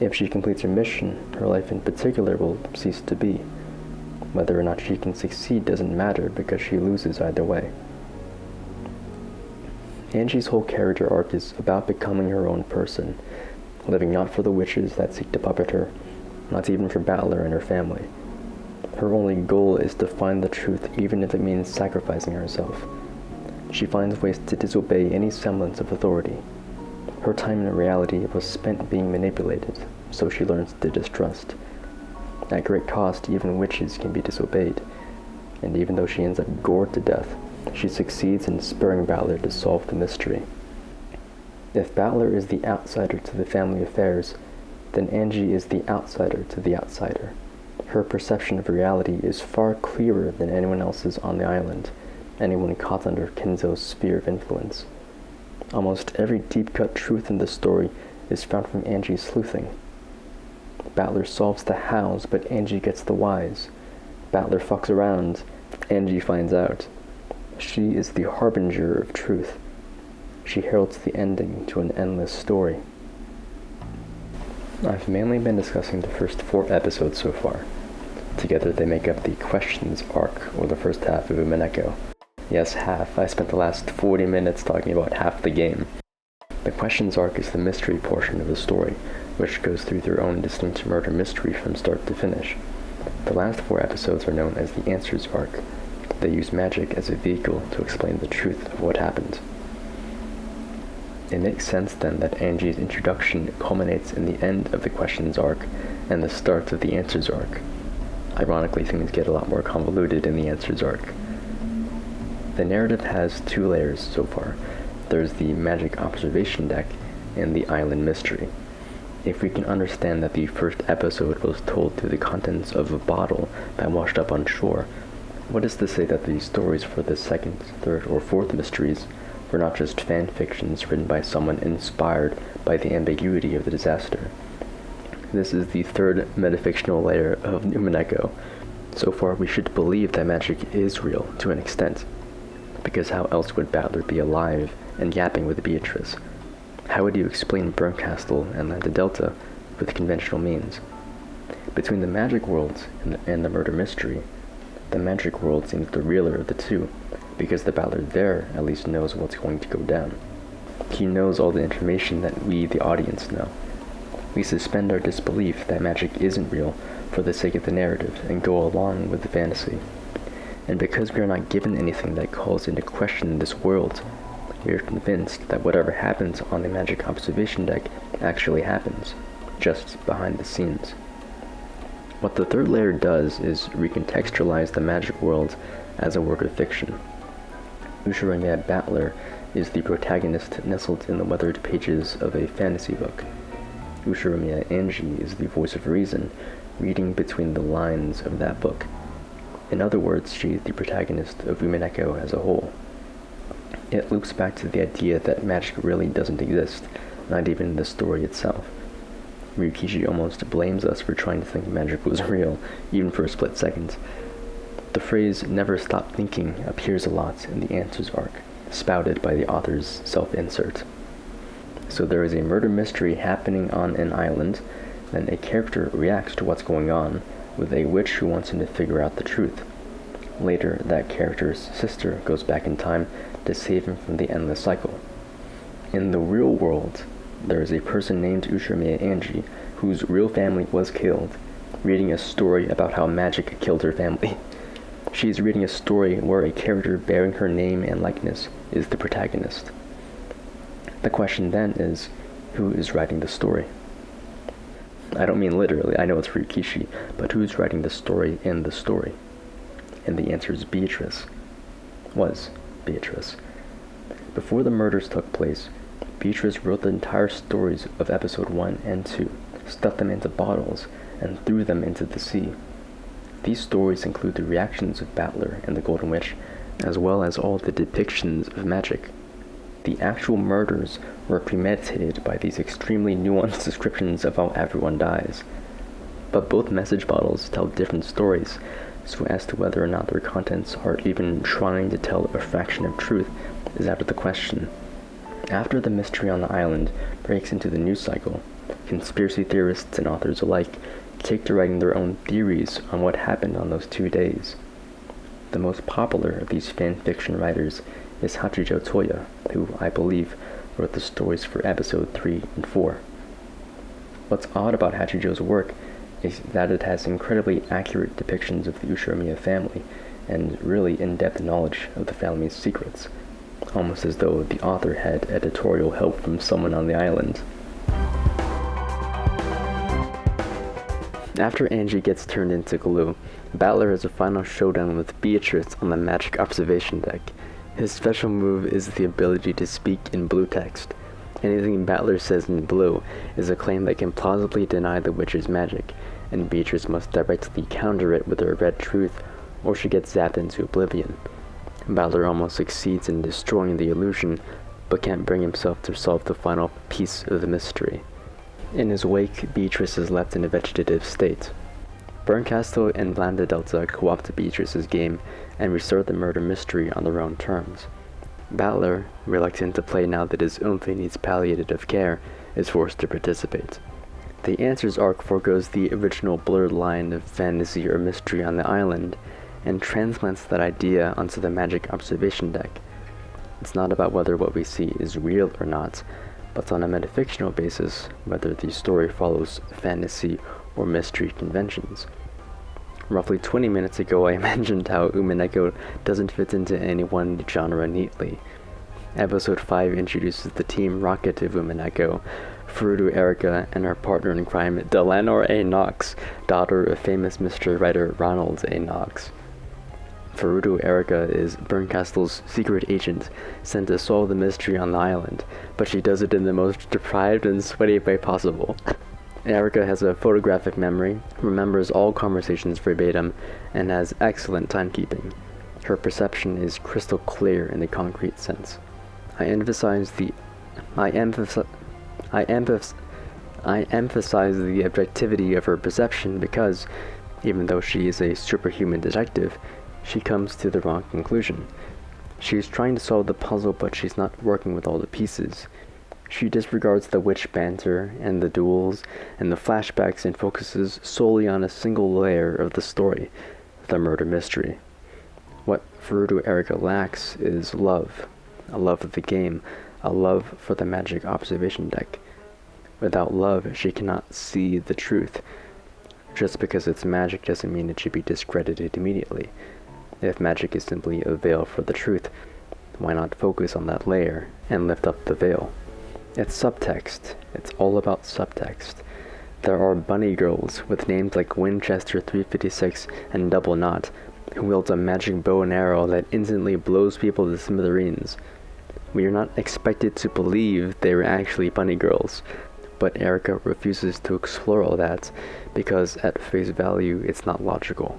If she completes her mission, her life in particular will cease to be. Whether or not she can succeed doesn't matter because she loses either way. Angie's whole character arc is about becoming her own person, living not for the witches that seek to puppet her, not even for Battler and her family. Her only goal is to find the truth, even if it means sacrificing herself. She finds ways to disobey any semblance of authority. Her time in reality was spent being manipulated, so she learns to distrust. At great cost, even witches can be disobeyed, and even though she ends up gored to death, she succeeds in spurring Battler to solve the mystery. If Battler is the outsider to the family affairs, then Angie is the outsider to the outsider. Her perception of reality is far clearer than anyone else's on the island, anyone caught under Kenzo's sphere of influence. Almost every deep-cut truth in the story is found from Angie's sleuthing. Battler solves the hows, but Angie gets the whys. Battler fucks around, Angie finds out. She is the harbinger of truth. She heralds the ending to an endless story. I've mainly been discussing the first 4 episodes so far. Together they make up the Questions arc, or the first half of Umineko. Yes, half. I spent the last 40 minutes talking about half the game. The Questions arc is the mystery portion of the story, which goes through their own distinct murder mystery from start to finish. The last 4 episodes are known as the Answers arc. They use magic as a vehicle to explain the truth of what happened. It makes sense then that Angie's introduction culminates in the end of the Questions arc and the start of the Answers arc. Ironically, things get a lot more convoluted in the Answers arc. The narrative has 2 layers so far. There's the magic observation deck and the island mystery. If we can understand that the first episode was told through the contents of a bottle that washed up on shore, what is to say that the stories for the second, third, or fourth mysteries were not just fan fictions written by someone inspired by the ambiguity of the disaster? This is the third metafictional layer of Umineko. So far, we should believe that magic is real to an extent, because how else would Battler be alive and yapping with Beatrice? How would you explain Bernkastel and Lambda Delta with conventional means? Between the magic world and the murder mystery, the magic world seems the realer of the two, because the Battler there at least knows what's going to go down. He knows all the information that we, the audience, know. We suspend our disbelief that magic isn't real for the sake of the narrative and go along with the fantasy. And because we are not given anything that calls into question this world, we are convinced that whatever happens on the magic observation deck actually happens, just behind the scenes. What the third layer does is recontextualize the magic world as a work of fiction. Ushiromiya Battler is the protagonist nestled in the weathered pages of a fantasy book. Ushiromiya Angie is the voice of reason, reading between the lines of that book. In other words, she is the protagonist of Umineko as a whole. It loops back to the idea that magic really doesn't exist, not even in the story itself. Ryukishi almost blames us for trying to think magic was real, even for a split second. The phrase "never stop thinking" appears a lot in the Answers arc, spouted by the author's self-insert. So there is a murder mystery happening on an island, then a character reacts to what's going on with a witch who wants him to figure out the truth. Later, that character's sister goes back in time to save him from the endless cycle. In the real world, there is a person named Ushiromiya Angie, whose real family was killed, reading a story about how magic killed her family. She is reading a story where a character bearing her name and likeness is the protagonist. The question then is, who is writing the story? I don't mean literally, I know it's Ryukishi, but who's writing the story in the story? And the answer is Beatrice. Was Beatrice. Before the murders took place, Beatrice wrote the entire stories of episode 1 and 2, stuffed them into bottles, and threw them into the sea. These stories include the reactions of Battler and the Golden Witch, as well as all the depictions of magic. The actual murders were premeditated by these extremely nuanced descriptions of how everyone dies. But both message bottles tell different stories, so as to whether or not their contents are even trying to tell a fraction of truth is out of the question. After the mystery on the island breaks into the news cycle, conspiracy theorists and authors alike take to writing their own theories on what happened on those 2 days. The most popular of these fan fiction writers is Hachijo Toya, who, I believe, wrote the stories for episode 3 and 4. What's odd about Hachijo's work is that it has incredibly accurate depictions of the Ushiromiya family, and really in-depth knowledge of the family's secrets, almost as though the author had editorial help from someone on the island. After Angie gets turned into glue, Battler has a final showdown with Beatrice on the magic observation deck. His special move is the ability to speak in blue text. Anything Battler says in blue is a claim that can plausibly deny the witch's magic, and Beatrice must directly counter it with her red truth, or she gets zapped into oblivion. Battler almost succeeds in destroying the illusion, but can't bring himself to solve the final piece of the mystery. In his wake, Beatrice is left in a vegetative state. Bernkastel and Lambda Delta co-opt Beatrice's game and restart the murder mystery on their own terms. Battler, reluctant to play now that his Oomphy needs palliative care, is forced to participate. The Answers arc forgoes the original blurred line of fantasy or mystery on the island, and transplants that idea onto the magic observation deck. It's not about whether what we see is real or not, but on a metafictional basis, whether the story follows fantasy or mystery conventions. Roughly 20 minutes ago, I mentioned how Umineko doesn't fit into any one genre neatly. Episode 5 introduces the Team Rocket of Umineko, Furudu Erika, and her partner in crime, Delanor A. Knox, daughter of famous mystery writer Ronald A. Knox. Furudu Erika is Bernkastel's secret agent sent to solve the mystery on the island, but she does it in the most deprived and sweaty way possible. Erika has a photographic memory, remembers all conversations verbatim, and has excellent timekeeping. Her perception is crystal clear in the concrete sense. I emphasize the objectivity of her perception because, even though she is a superhuman detective, she comes to the wrong conclusion. She's trying to solve the puzzle, but she's not working with all the pieces. She disregards the witch banter and the duels and the flashbacks and focuses solely on a single layer of the story, the murder mystery. What Furudu Erika lacks is love, a love of the game, a love for the magic observation deck. Without love, she cannot see the truth. Just because it's magic doesn't mean it should be discredited immediately. If magic is simply a veil for the truth, why not focus on that layer and lift up the veil? It's subtext. It's all about subtext. There are bunny girls with names like Winchester 356 and Double Knot, who wield a magic bow and arrow that instantly blows people to smithereens. We are not expected to believe they were actually bunny girls, but Erika refuses to explore all that because at face value it's not logical.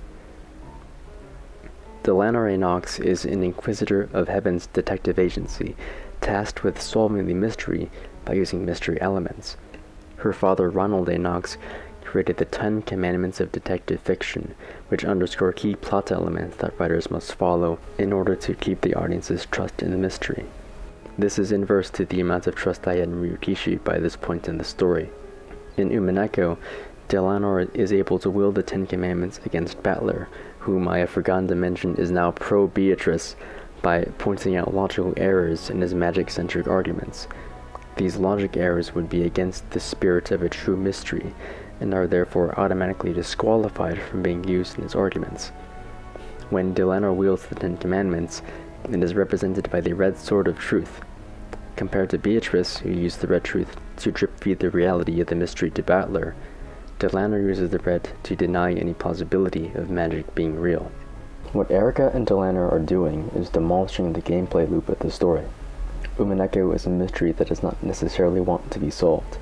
Delanor A. Knox is an Inquisitor of Heaven's detective agency, tasked with solving the mystery by using mystery elements. Her father, Ronald A. Knox, created the 10 Commandments of detective fiction, which underscore key plot elements that writers must follow in order to keep the audience's trust in the mystery. This is inverse to the amount of trust I had in Ryukishi by this point in the story. In Umineko, Delanor is able to wield the 10 Commandments against Battler, whom I have forgotten to mention is now pro-Beatrice, by pointing out logical errors in his magic-centric arguments. These logic errors would be against the spirit of a true mystery, and are therefore automatically disqualified from being used in his arguments. When Delanor wields the 10 Commandments, it is represented by the red sword of truth, compared to Beatrice, who used the red truth to drip-feed the reality of the mystery to Battler. Delanor uses the red to deny any plausibility of magic being real. What Erika and Delanor are doing is demolishing the gameplay loop of the story. Umineko is a mystery that does not necessarily want to be solved.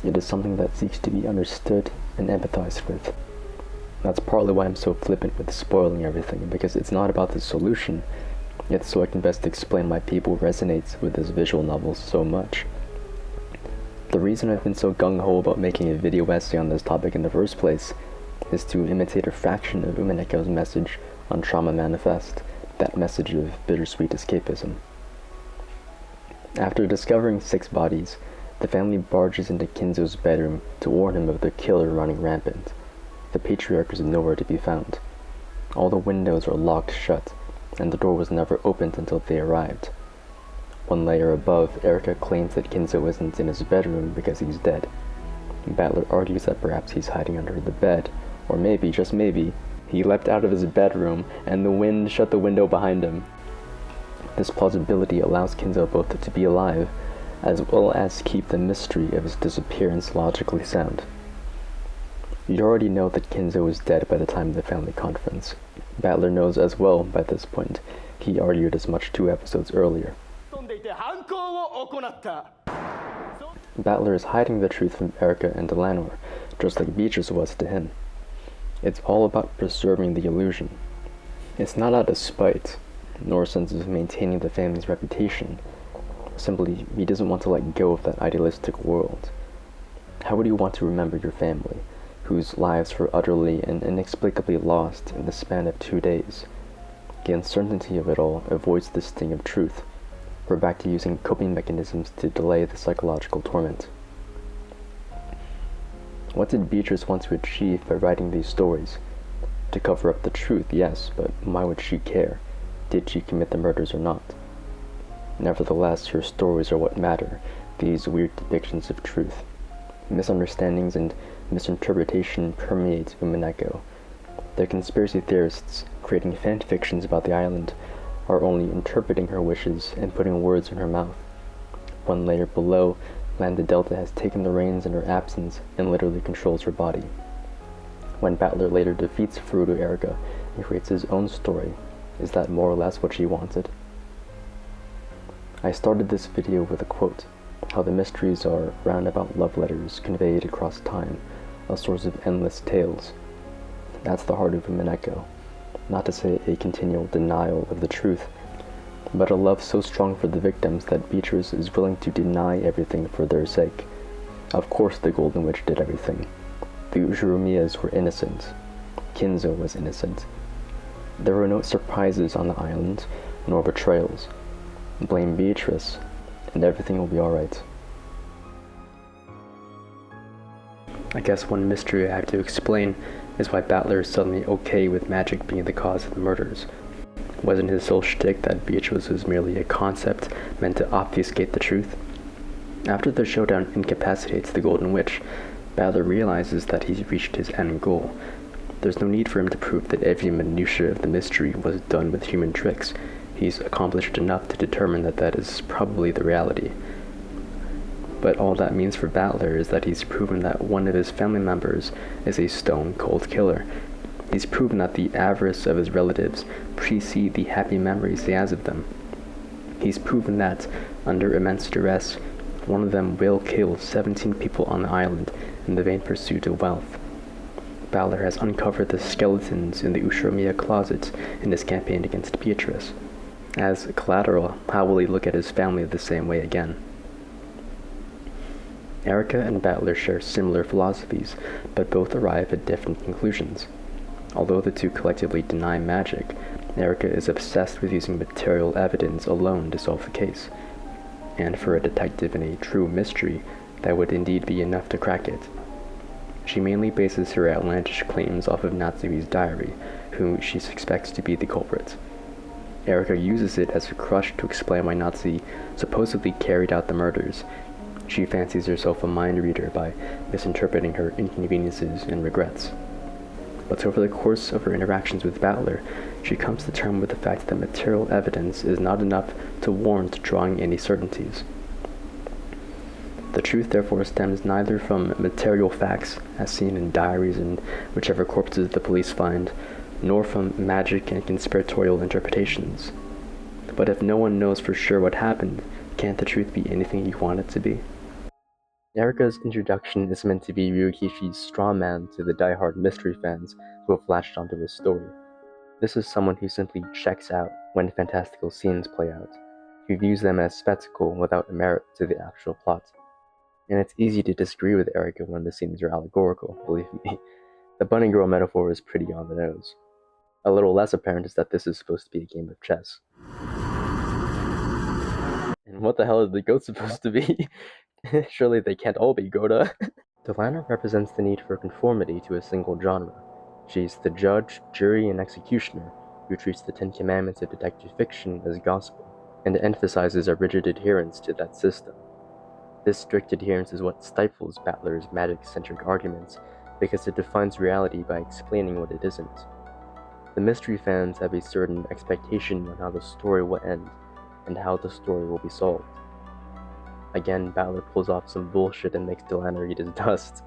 It is something that seeks to be understood and empathized with. That's partly why I'm so flippant with spoiling everything, because it's not about the solution, it's so I can best explain why people resonate with this visual novel so much. The reason I've been so gung-ho about making a video essay on this topic in the first place is to imitate a fraction of Umineko's message on Trauma Manifest, that message of bittersweet escapism. After discovering 6 bodies, the family barges into Kinzo's bedroom to warn him of their killer running rampant. The patriarch is nowhere to be found. All the windows are locked shut, and the door was never opened until they arrived. One layer above, Erika claims that Kinzo isn't in his bedroom because he's dead. Battler argues that perhaps he's hiding under the bed, or maybe, just maybe, he leapt out of his bedroom and the wind shut the window behind him. This plausibility allows Kinzo both to be alive, as well as keep the mystery of his disappearance logically sound. You already know that Kinzo is dead by the time of the family conference. Battler knows as well by this point. He argued as much 2 episodes earlier. Battler is hiding the truth from Erica and Delanor, just like Beatrice was to him. It's all about preserving the illusion. It's not out of spite, nor a sense of maintaining the family's reputation. Simply, he doesn't want to let go of that idealistic world. How would you want to remember your family, whose lives were utterly and inexplicably lost in the span of 2 days? The uncertainty of it all avoids the sting of truth. We're back to using coping mechanisms to delay the psychological torment. What did Beatrice want to achieve by writing these stories? To cover up the truth, yes, but why would she care? Did she commit the murders or not? Nevertheless, her stories are what matter, these weird depictions of truth. Misunderstandings and misinterpretation permeate Umineko. The conspiracy theorists, creating fan fictions about the island, are only interpreting her wishes and putting words in her mouth. One layer below, Lambda Delta has taken the reins in her absence and literally controls her body. When Battler later defeats Furuto Erica and creates his own story, is that more or less what she wanted? I started this video with a quote, how the mysteries are roundabout love letters conveyed across time, a source of endless tales. That's the heart of Umineko. Not to say a continual denial of the truth, but a love so strong for the victims that Beatrice is willing to deny everything for their sake. Of course the Golden Witch did everything. The Ushurumiyas were innocent. Kinzo was innocent. There were no surprises on the island, nor betrayals. Blame Beatrice, and everything will be alright. I guess one mystery I have to explain is why Battler is suddenly okay with magic being the cause of the murders. Wasn't his sole shtick that Beatrice was merely a concept meant to obfuscate the truth? After the showdown incapacitates the Golden Witch, Battler realizes that he's reached his end goal. There's no need for him to prove that every minutiae of the mystery was done with human tricks. He's accomplished enough to determine that that is probably the reality. But all that means for Battler is that he's proven that one of his family members is a stone-cold killer. He's proven that the avarice of his relatives precede the happy memories he has of them. He's proven that, under immense duress, one of them will kill 17 people on the island in the vain pursuit of wealth. Battler has uncovered the skeletons in the Ushurumiya closet in his campaign against Beatrice. As collateral, how will he look at his family the same way again? Erica and Battler share similar philosophies, but both arrive at different conclusions. Although the two collectively deny magic, Erica is obsessed with using material evidence alone to solve the case. And for a detective in a true mystery, that would indeed be enough to crack it. She mainly bases her outlandish claims off of Natsume's diary, whom she suspects to be the culprit. Erica uses it as a crutch to explain why Natsume supposedly carried out the murders. She fancies herself a mind reader by misinterpreting her inconveniences and regrets. But over the course of her interactions with Battler, she comes to terms with the fact that material evidence is not enough to warrant drawing any certainties. The truth therefore stems neither from material facts, as seen in diaries and whichever corpses the police find, nor from magic and conspiratorial interpretations. But if no one knows for sure what happened, can't the truth be anything you want it to be? Erica's introduction is meant to be Ryukishi's straw man to the die-hard mystery fans who have latched onto his story. This is someone who simply checks out when fantastical scenes play out. He views them as spectacle without a merit to the actual plot. And it's easy to disagree with Erica when the scenes are allegorical, believe me. The bunny girl metaphor is pretty on the nose. A little less apparent is that this is supposed to be a game of chess. And what the hell is the goat supposed to be? Surely they can't all be Gota. Delanor represents the need for conformity to a single genre. She's the judge, jury, and executioner who treats the Ten Commandments of detective fiction as gospel, and emphasizes a rigid adherence to that system. This strict adherence is what stifles Battler's magic-centric arguments, because it defines reality by explaining what it isn't. The mystery fans have a certain expectation on how the story will end, and how the story will be solved. Again, Battler pulls off some bullshit and makes Delanor eat his dust.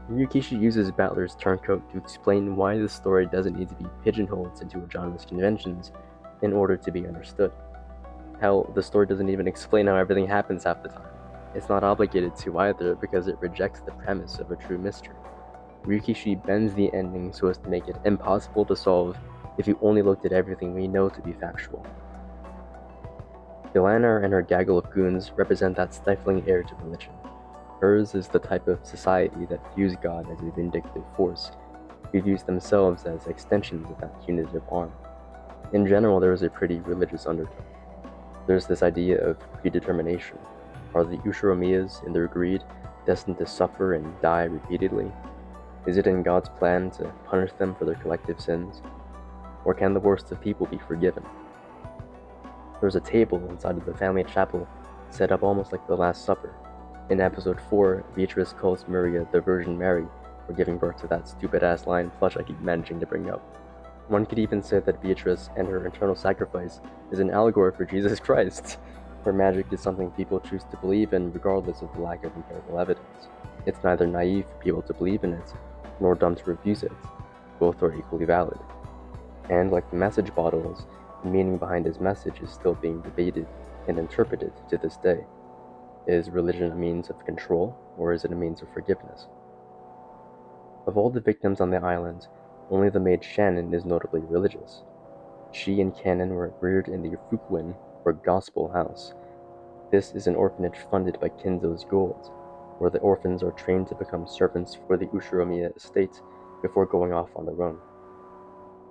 Ryukishi uses Battler's turncoat to explain why the story doesn't need to be pigeonholed into a genre's conventions in order to be understood. Hell, the story doesn't even explain how everything happens half the time. It's not obligated to either because it rejects the premise of a true mystery. Ryukishi bends the ending so as to make it impossible to solve if you only looked at everything we know to be factual. Delanar and her gaggle of goons represent that stifling air to religion. Hers is the type of society that views God as a vindictive force, who views themselves as extensions of that punitive arm. In general, there is a pretty religious undertone. There's this idea of predetermination. Are the Ushiramiyas, in their greed, destined to suffer and die repeatedly? Is it in God's plan to punish them for their collective sins? Or can the worst of people be forgiven? There's a table inside of the family chapel set up almost like the Last Supper. In episode 4, Beatrice calls Maria the Virgin Mary for giving birth to that stupid-ass lion plush I keep managing to bring up. One could even say that Beatrice and her internal sacrifice is an allegory for Jesus Christ, where magic is something people choose to believe in regardless of the lack of empirical evidence. It's neither naive for people to believe in it, nor dumb to refuse it. Both are equally valid. And like the message bottles, the meaning behind his message is still being debated and interpreted to this day. Is religion a means of control, or is it a means of forgiveness? Of all the victims on the island, only the maid Shannon is notably religious. She and Cannon were reared in the Fukuin, or Gospel House. This is an orphanage funded by Kinzo's Gold, where the orphans are trained to become servants for the Ushiromiya estate before going off on their own.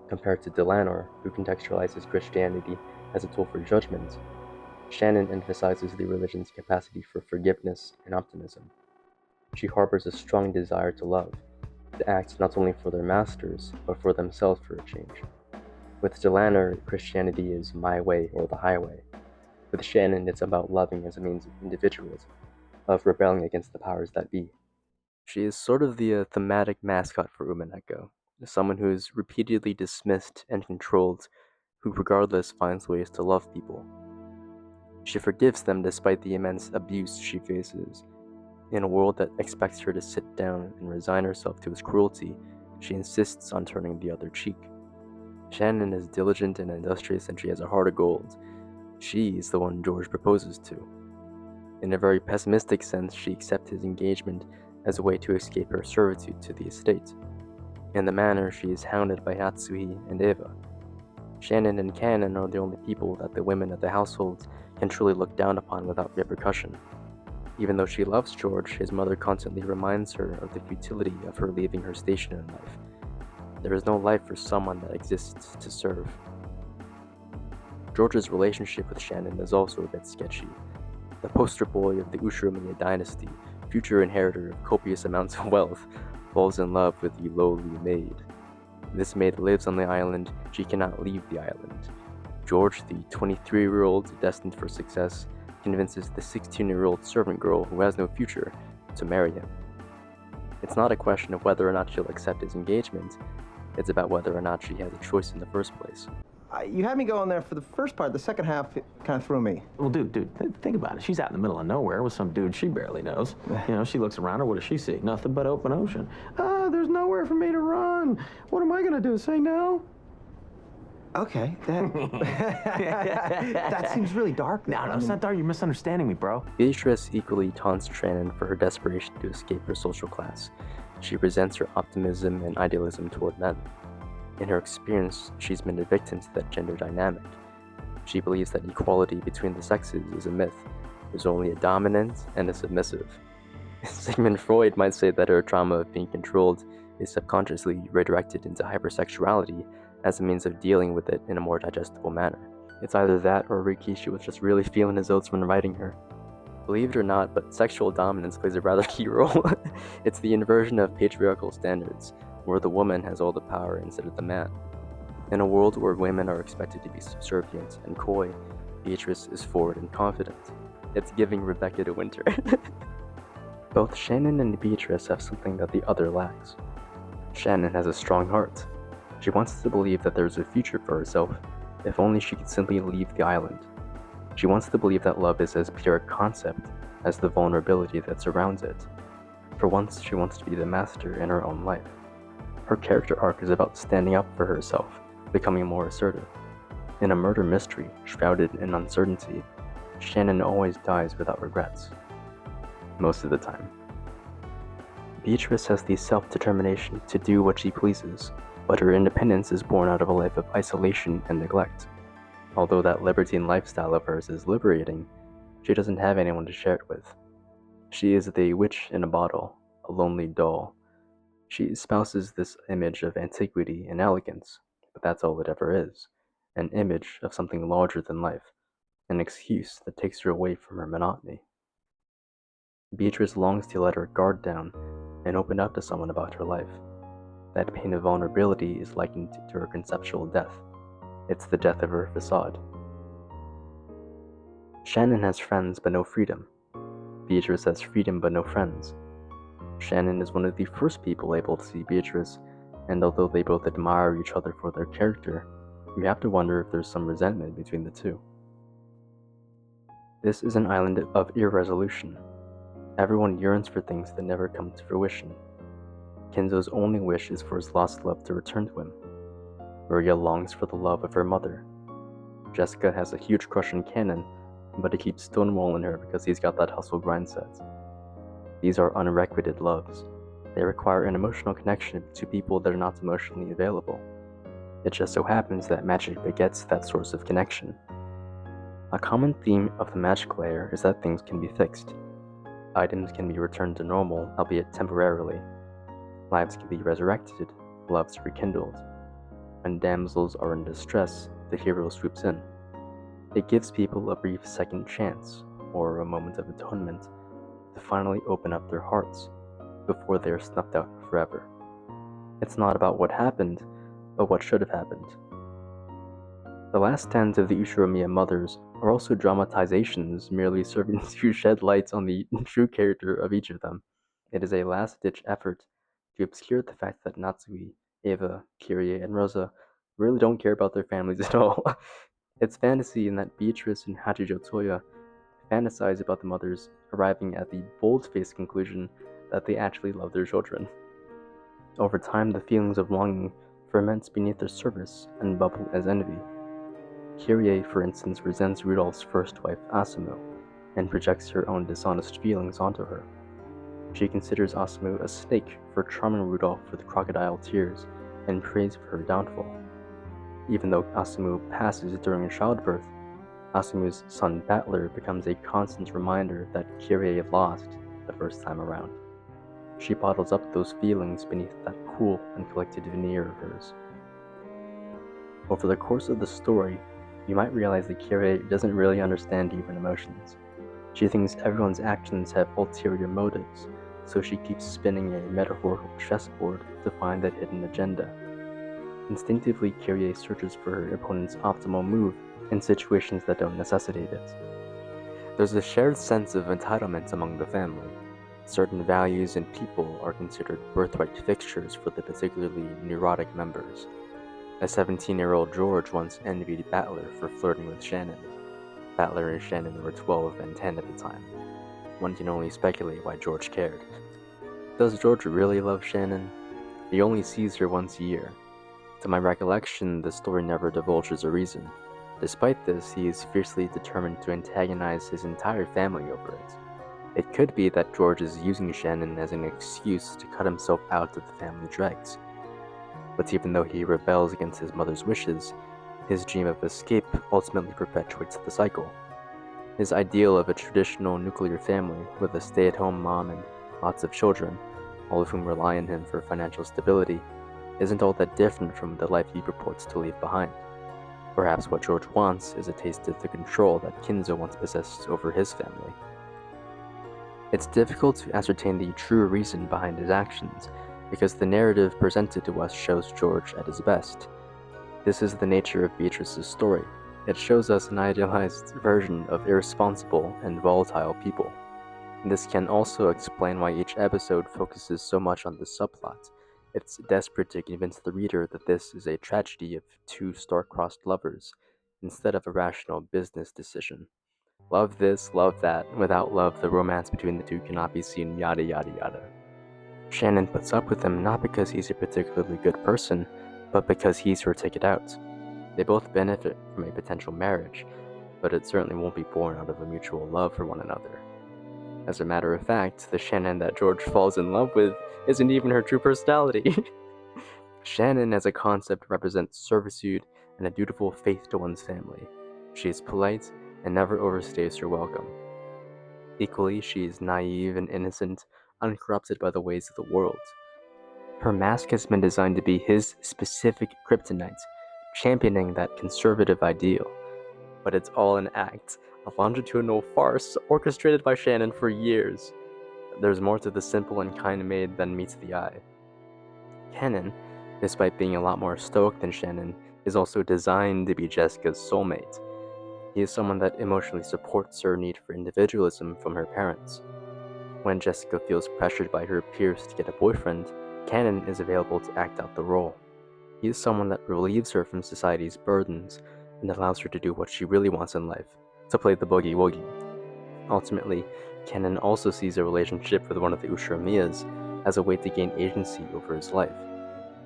Compared to Delanar, who contextualizes Christianity as a tool for judgment, Shannon emphasizes the religion's capacity for forgiveness and optimism. She harbors a strong desire to love, to act not only for their masters, but for themselves for a change. With Delanar, Christianity is my way or the highway. With Shannon, it's about loving as a means of individualism, of rebelling against the powers that be. She is sort of the thematic mascot for Umineko, someone who is repeatedly dismissed and controlled, who regardless finds ways to love people. She forgives them despite the immense abuse she faces. In a world that expects her to sit down and resign herself to its cruelty, she insists on turning the other cheek. Shannon is diligent and industrious, and she has a heart of gold. She is the one George proposes to. In a very pessimistic sense, she accepts his engagement as a way to escape her servitude to the estate. In the manor, she is hounded by Hatsuhi and Eva. Shannon and Cannon are the only people that the women of the household can truly look down upon without repercussion. Even though she loves George, his mother constantly reminds her of the futility of her leaving her station in life. There is no life for someone that exists to serve. George's relationship with Shannon is also a bit sketchy. The poster boy of the Ushiromiya dynasty, future inheritor of copious amounts of wealth, falls in love with the lowly maid. This maid lives on the island, she cannot leave the island. George, the 23-year-old destined for success, convinces the 16-year-old servant girl who has no future to marry him. It's not a question of whether or not she'll accept his engagement, it's about whether or not she has a choice in the first place. You had me going there for the first part. The second half kind of threw me. Well, dude, think about it. She's out in the middle of nowhere with some dude she barely knows. You know, she looks around her. What does she see? Nothing but open ocean. There's nowhere for me to run. What am I going to do? Say no? Okay, that seems really dark. No, it's not dark. You're misunderstanding me, bro. Beatrice equally taunts Shannon for her desperation to escape her social class. She resents her optimism and idealism toward men. In her experience, she's been a victim to that gender dynamic. She believes that equality between the sexes is a myth. There's only a dominant and a submissive. Sigmund Freud might say that her trauma of being controlled is subconsciously redirected into hypersexuality as a means of dealing with it in a more digestible manner. It's either that or Rikishi was just really feeling his oats when writing her. Believe it or not, but sexual dominance plays a rather key role. It's the inversion of patriarchal standards, where the woman has all the power instead of the man. In a world where women are expected to be subservient and coy, Beatrice is forward and confident. It's giving Rebecca de Winter. Both Shannon and Beatrice have something that the other lacks. Shannon has a strong heart. She wants to believe that there's a future for herself, if only she could simply leave the island. She wants to believe that love is as pure a concept as the vulnerability that surrounds it. For once, she wants to be the master in her own life. Her character arc is about standing up for herself, becoming more assertive. In a murder mystery shrouded in uncertainty, Shannon always dies without regrets. Most of the time. Beatrice has the self-determination to do what she pleases, but her independence is born out of a life of isolation and neglect. Although that libertine lifestyle of hers is liberating, she doesn't have anyone to share it with. She is the witch in a bottle, a lonely doll. She espouses this image of antiquity and elegance, but that's all it ever is, an image of something larger than life, an excuse that takes her away from her monotony. Beatrice longs to let her guard down and open up to someone about her life. That pain of vulnerability is likened to her conceptual death. It's the death of her facade. Shannon has friends but no freedom. Beatrice has freedom but no friends. Shannon is one of the first people able to see Beatrice, and although they both admire each other for their character, you have to wonder if there's some resentment between the two. This is an island of irresolution. Everyone yearns for things that never come to fruition. Kinzo's only wish is for his lost love to return to him. Maria longs for the love of her mother. Jessica has a huge crush on Cannon, but he keeps stonewalling her because he's got that hustle grind set. These are unrequited loves. They require an emotional connection to people that are not emotionally available. It just so happens that magic begets that source of connection. A common theme of the magic layer is that things can be fixed. Items can be returned to normal, albeit temporarily. Lives can be resurrected, loves rekindled. When damsels are in distress, the hero swoops in. It gives people a brief second chance, or a moment of atonement, to finally open up their hearts before they are snuffed out forever. It's not about what happened, but what should have happened. The last stanza of the Ushiromiya Mothers are also dramatizations merely serving to shed light on the true character of each of them. It is a last-ditch effort to obscure the fact that Natsui, Eva, Kyrie, and Rosa really don't care about their families at all. It's fantasy in that Beatrice and Hachijo Toya fantasize about the mothers arriving at the bold-faced conclusion that they actually love their children. Over time, the feelings of longing ferment beneath their surface and bubble as envy. Kyrie, for instance, resents Rudolph's first wife, Asumu, and projects her own dishonest feelings onto her. She considers Asumu a snake for charming Rudolph with crocodile tears and prays for her downfall. Even though Asumu passes during childbirth, Asumu's son Battler becomes a constant reminder that Kyrie lost the first time around. She bottles up those feelings beneath that cool and collected veneer of hers. Over the course of the story, you might realize that Kyrie doesn't really understand human emotions. She thinks everyone's actions have ulterior motives, so she keeps spinning a metaphorical chessboard to find that hidden agenda. Instinctively, Kyrie searches for her opponent's optimal move in situations that don't necessitate it. There's a shared sense of entitlement among the family. Certain values and people are considered birthright fixtures for the particularly neurotic members. A 17-year-old George once envied Battler for flirting with Shannon. Battler and Shannon were 12 and 10 at the time. One can only speculate why George cared. Does George really love Shannon? He only sees her once a year. To my recollection, the story never divulges a reason. Despite this, he is fiercely determined to antagonize his entire family over it. It could be that George is using Shannon as an excuse to cut himself out of the family dregs. But even though he rebels against his mother's wishes, his dream of escape ultimately perpetuates the cycle. His ideal of a traditional nuclear family with a stay-at-home mom and lots of children, all of whom rely on him for financial stability, isn't all that different from the life he purports to leave behind. Perhaps what George wants is a taste of the control that Kinzo once possessed over his family. It's difficult to ascertain the true reason behind his actions, because the narrative presented to us shows George at his best. This is the nature of Beatrice's story. It shows us an idealized version of irresponsible and volatile people. This can also explain why each episode focuses so much on the subplot. It's desperate to convince the reader that this is a tragedy of two star-crossed lovers, instead of a rational business decision. Love this, love that. Without love, the romance between the two cannot be seen, yada yada yada. Shannon puts up with him not because he's a particularly good person, but because he's her ticket out. They both benefit from a potential marriage, but it certainly won't be born out of a mutual love for one another. As a matter of fact, the Shannon that George falls in love with isn't even her true personality. Shannon as a concept represents servitude and a dutiful faith to one's family. She is polite and never overstays her welcome. Equally, she is naive and innocent, uncorrupted by the ways of the world. Her mask has been designed to be his specific kryptonite, championing that conservative ideal. But it's all an act, a longitudinal farce orchestrated by Shannon for years. There's more to the simple and kind maid than meets the eye. Kenan, despite being a lot more stoic than Shannon, is also designed to be Jessica's soulmate. He is someone that emotionally supports her need for individualism from her parents. When Jessica feels pressured by her peers to get a boyfriend, Kenan is available to act out the role. He is someone that relieves her from society's burdens and allows her to do what she really wants in life, to play the boogie woogie. Ultimately, Kenan also sees a relationship with one of the Ushiramiyas as a way to gain agency over his life.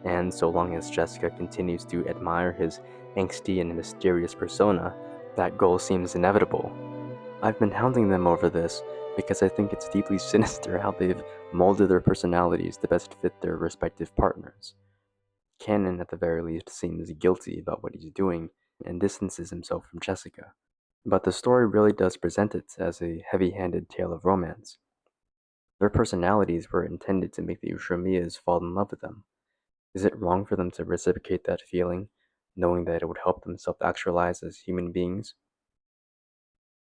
And so long as Jessica continues to admire his angsty and mysterious persona, that goal seems inevitable. I've been hounding them over this because I think it's deeply sinister how they've molded their personalities to best fit their respective partners. Kenan, at the very least, seems guilty about what he's doing and distances himself from Jessica. But the story really does present it as a heavy-handed tale of romance. Their personalities were intended to make the Ushiramiyas fall in love with them. Is it wrong for them to reciprocate that feeling, knowing that it would help them self-actualize as human beings?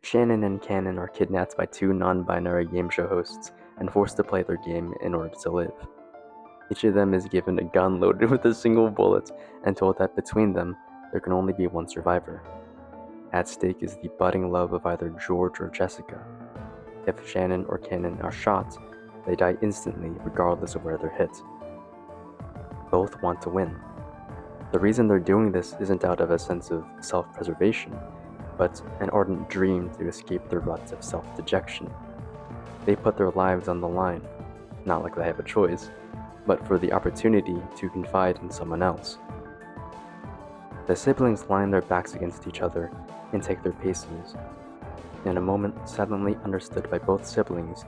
Shannon and Kenan are kidnapped by two non-binary game show hosts and forced to play their game in order to live. Each of them is given a gun loaded with a single bullet and told that between them, there can only be one survivor. At stake is the budding love of either George or Jessica. If Shannon or Kenan are shot, they die instantly regardless of where they're hit. Both want to win. The reason they're doing this isn't out of a sense of self-preservation, but an ardent dream to escape the rut of self-dejection. They put their lives on the line, not like they have a choice, but for the opportunity to confide in someone else. The siblings line their backs against each other and take their paces. In a moment silently understood by both siblings,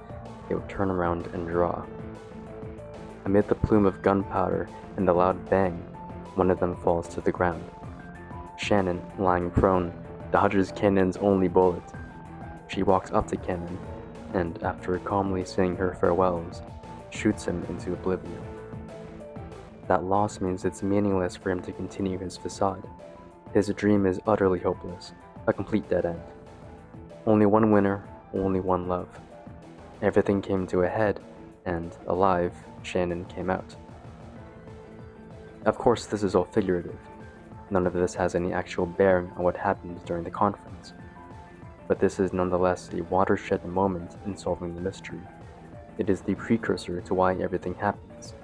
they would turn around and draw. Amid the plume of gunpowder and the loud bang, one of them falls to the ground. Shannon, lying prone, dodges Kenan's only bullet. She walks up to Kenan and, after calmly saying her farewells, shoots him into oblivion. That loss means it's meaningless for him to continue his facade. His dream is utterly hopeless, a complete dead end. Only one winner, only one love. Everything came to a head, and, alive, Shannon came out. Of course, this is all figurative. None of this has any actual bearing on what happened during the conference. But this is nonetheless a watershed moment in solving the mystery. It is the precursor to why everything happens.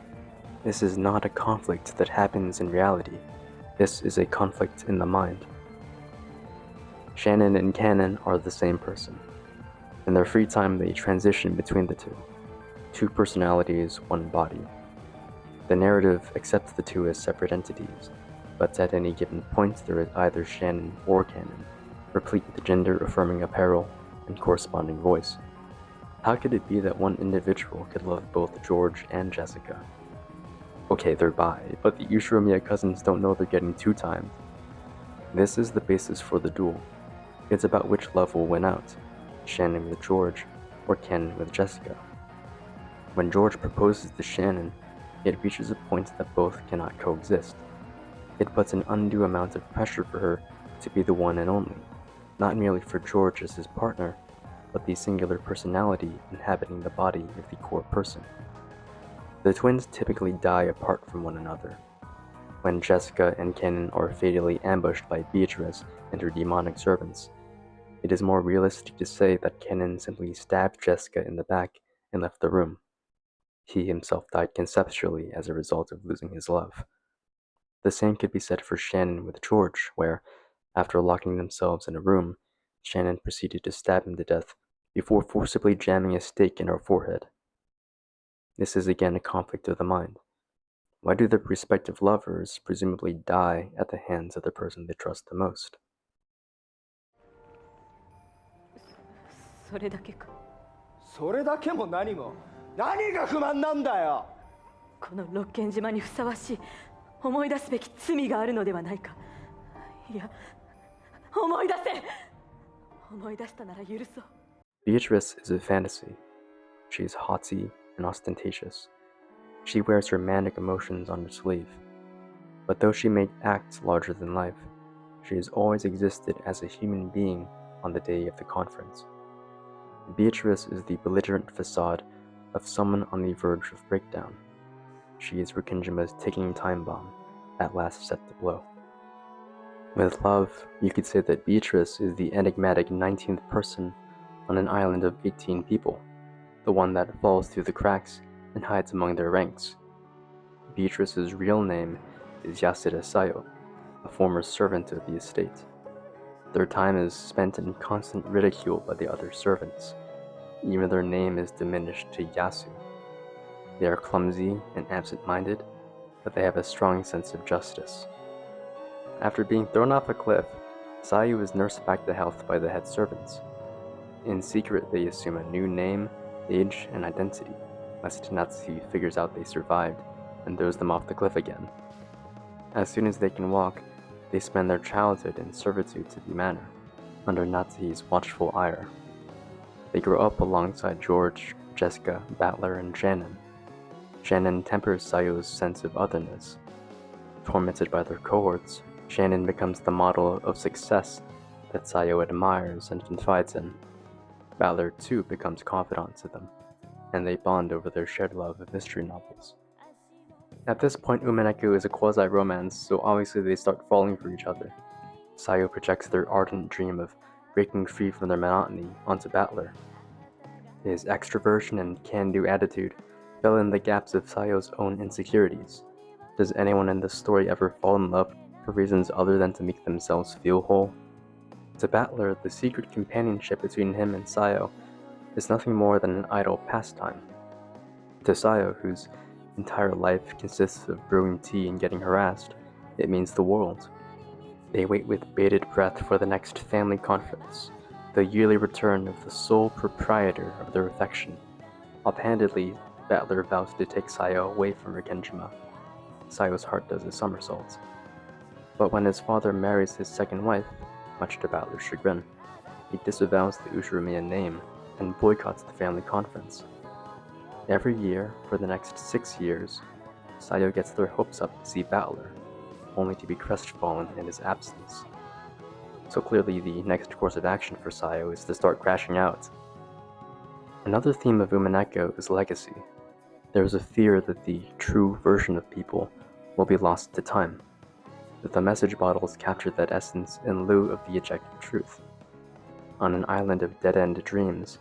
This is not a conflict that happens in reality. This is a conflict in the mind. Shannon and Kenan are the same person. In their free time, they transition between the two. Two personalities, one body. The narrative accepts the two as separate entities, but at any given point there is either Shannon or Kenan, replete with gender-affirming apparel and corresponding voice. How could it be that one individual could love both George and Jessica? Okay, they're bi, but the Ushiramiya cousins don't know they're getting two-timed. This is the basis for the duel. It's about which love will win out, Shannon with George, or Kenan with Jessica. When George proposes to Shannon, it reaches a point that both cannot coexist. It puts an undue amount of pressure for her to be the one and only, not merely for George as his partner, but the singular personality inhabiting the body of the core person. The twins typically die apart from one another. When Jessica and Kenan are fatally ambushed by Beatrice and her demonic servants, it is more realistic to say that Kenan simply stabbed Jessica in the back and left the room. He himself died conceptually as a result of losing his love. The same could be said for Shannon with George, where, after locking themselves in a room, Shannon proceeded to stab him to death before forcibly jamming a stake in her forehead. This is again a conflict of the mind. Why do their respective lovers presumably die at the hands of the person they trust the most? それだけか。それだけも何も何が不満なんだよ。この六軒島にふさわしい思い出すべき罪があるのではないか。いや、思い出せ。思い出したなら許そう。 Beatrice is a fantasy. She is haughty and ostentatious. She wears her manic emotions on her sleeve. But though she may act larger than life, she has always existed as a human being on the day of the conference. Beatrice is the belligerent facade of someone on the verge of breakdown. She is Rikenjima's ticking time bomb, at last set to blow. With love, you could say that Beatrice is the enigmatic 19th person on an island of 18 people, the one that falls through the cracks and hides among their ranks. Beatrice's real name is Yasuda Sayo, a former servant of the estate. Their time is spent in constant ridicule by the other servants. Even their name is diminished to Yasu. They are clumsy and absent-minded, but they have a strong sense of justice. After being thrown off a cliff, Sayu is nursed back to health by the head servants. In secret, they assume a new name, age, and identity, lest Natsuhi figures out they survived and throws them off the cliff again. As soon as they can walk, they spend their childhood in servitude to the manor, under Natsuhi's watchful ire. They grow up alongside George, Jessica, Battler, and Shannon. Shannon tempers Sayu's sense of otherness. Tormented by their cohorts, Shannon becomes the model of success that Sayo admires and confides in. Battler too becomes confidant to them, and they bond over their shared love of mystery novels. At this point, Umineko is a quasi-romance, so obviously they start falling for each other. Sayo projects their ardent dream of breaking free from their monotony onto Battler. His extroversion and can-do attitude fill in the gaps of Sayo's own insecurities. Does anyone in this story ever fall in love for reasons other than to make themselves feel whole? To Battler, the secret companionship between him and Sayo is nothing more than an idle pastime. To Sayo, whose entire life consists of brewing tea and getting harassed, it means the world. They wait with bated breath for the next family conference, the yearly return of the sole proprietor of their affection. Offhandedly, Battler vows to take Sayo away from Rikenjima. Sayo's heart does a somersault. But when his father marries his second wife, much to Battler's chagrin, he disavows the Ushiromiya name and boycotts the family conference. Every year, for the next 6 years, Sayo gets their hopes up to see Battler, only to be crestfallen in his absence. So clearly the next course of action for Sayo is to start crashing out. Another theme of Umineko is legacy. There is a fear that the true version of people will be lost to time, that the message bottles capture that essence in lieu of the objective truth. On an island of dead-end dreams,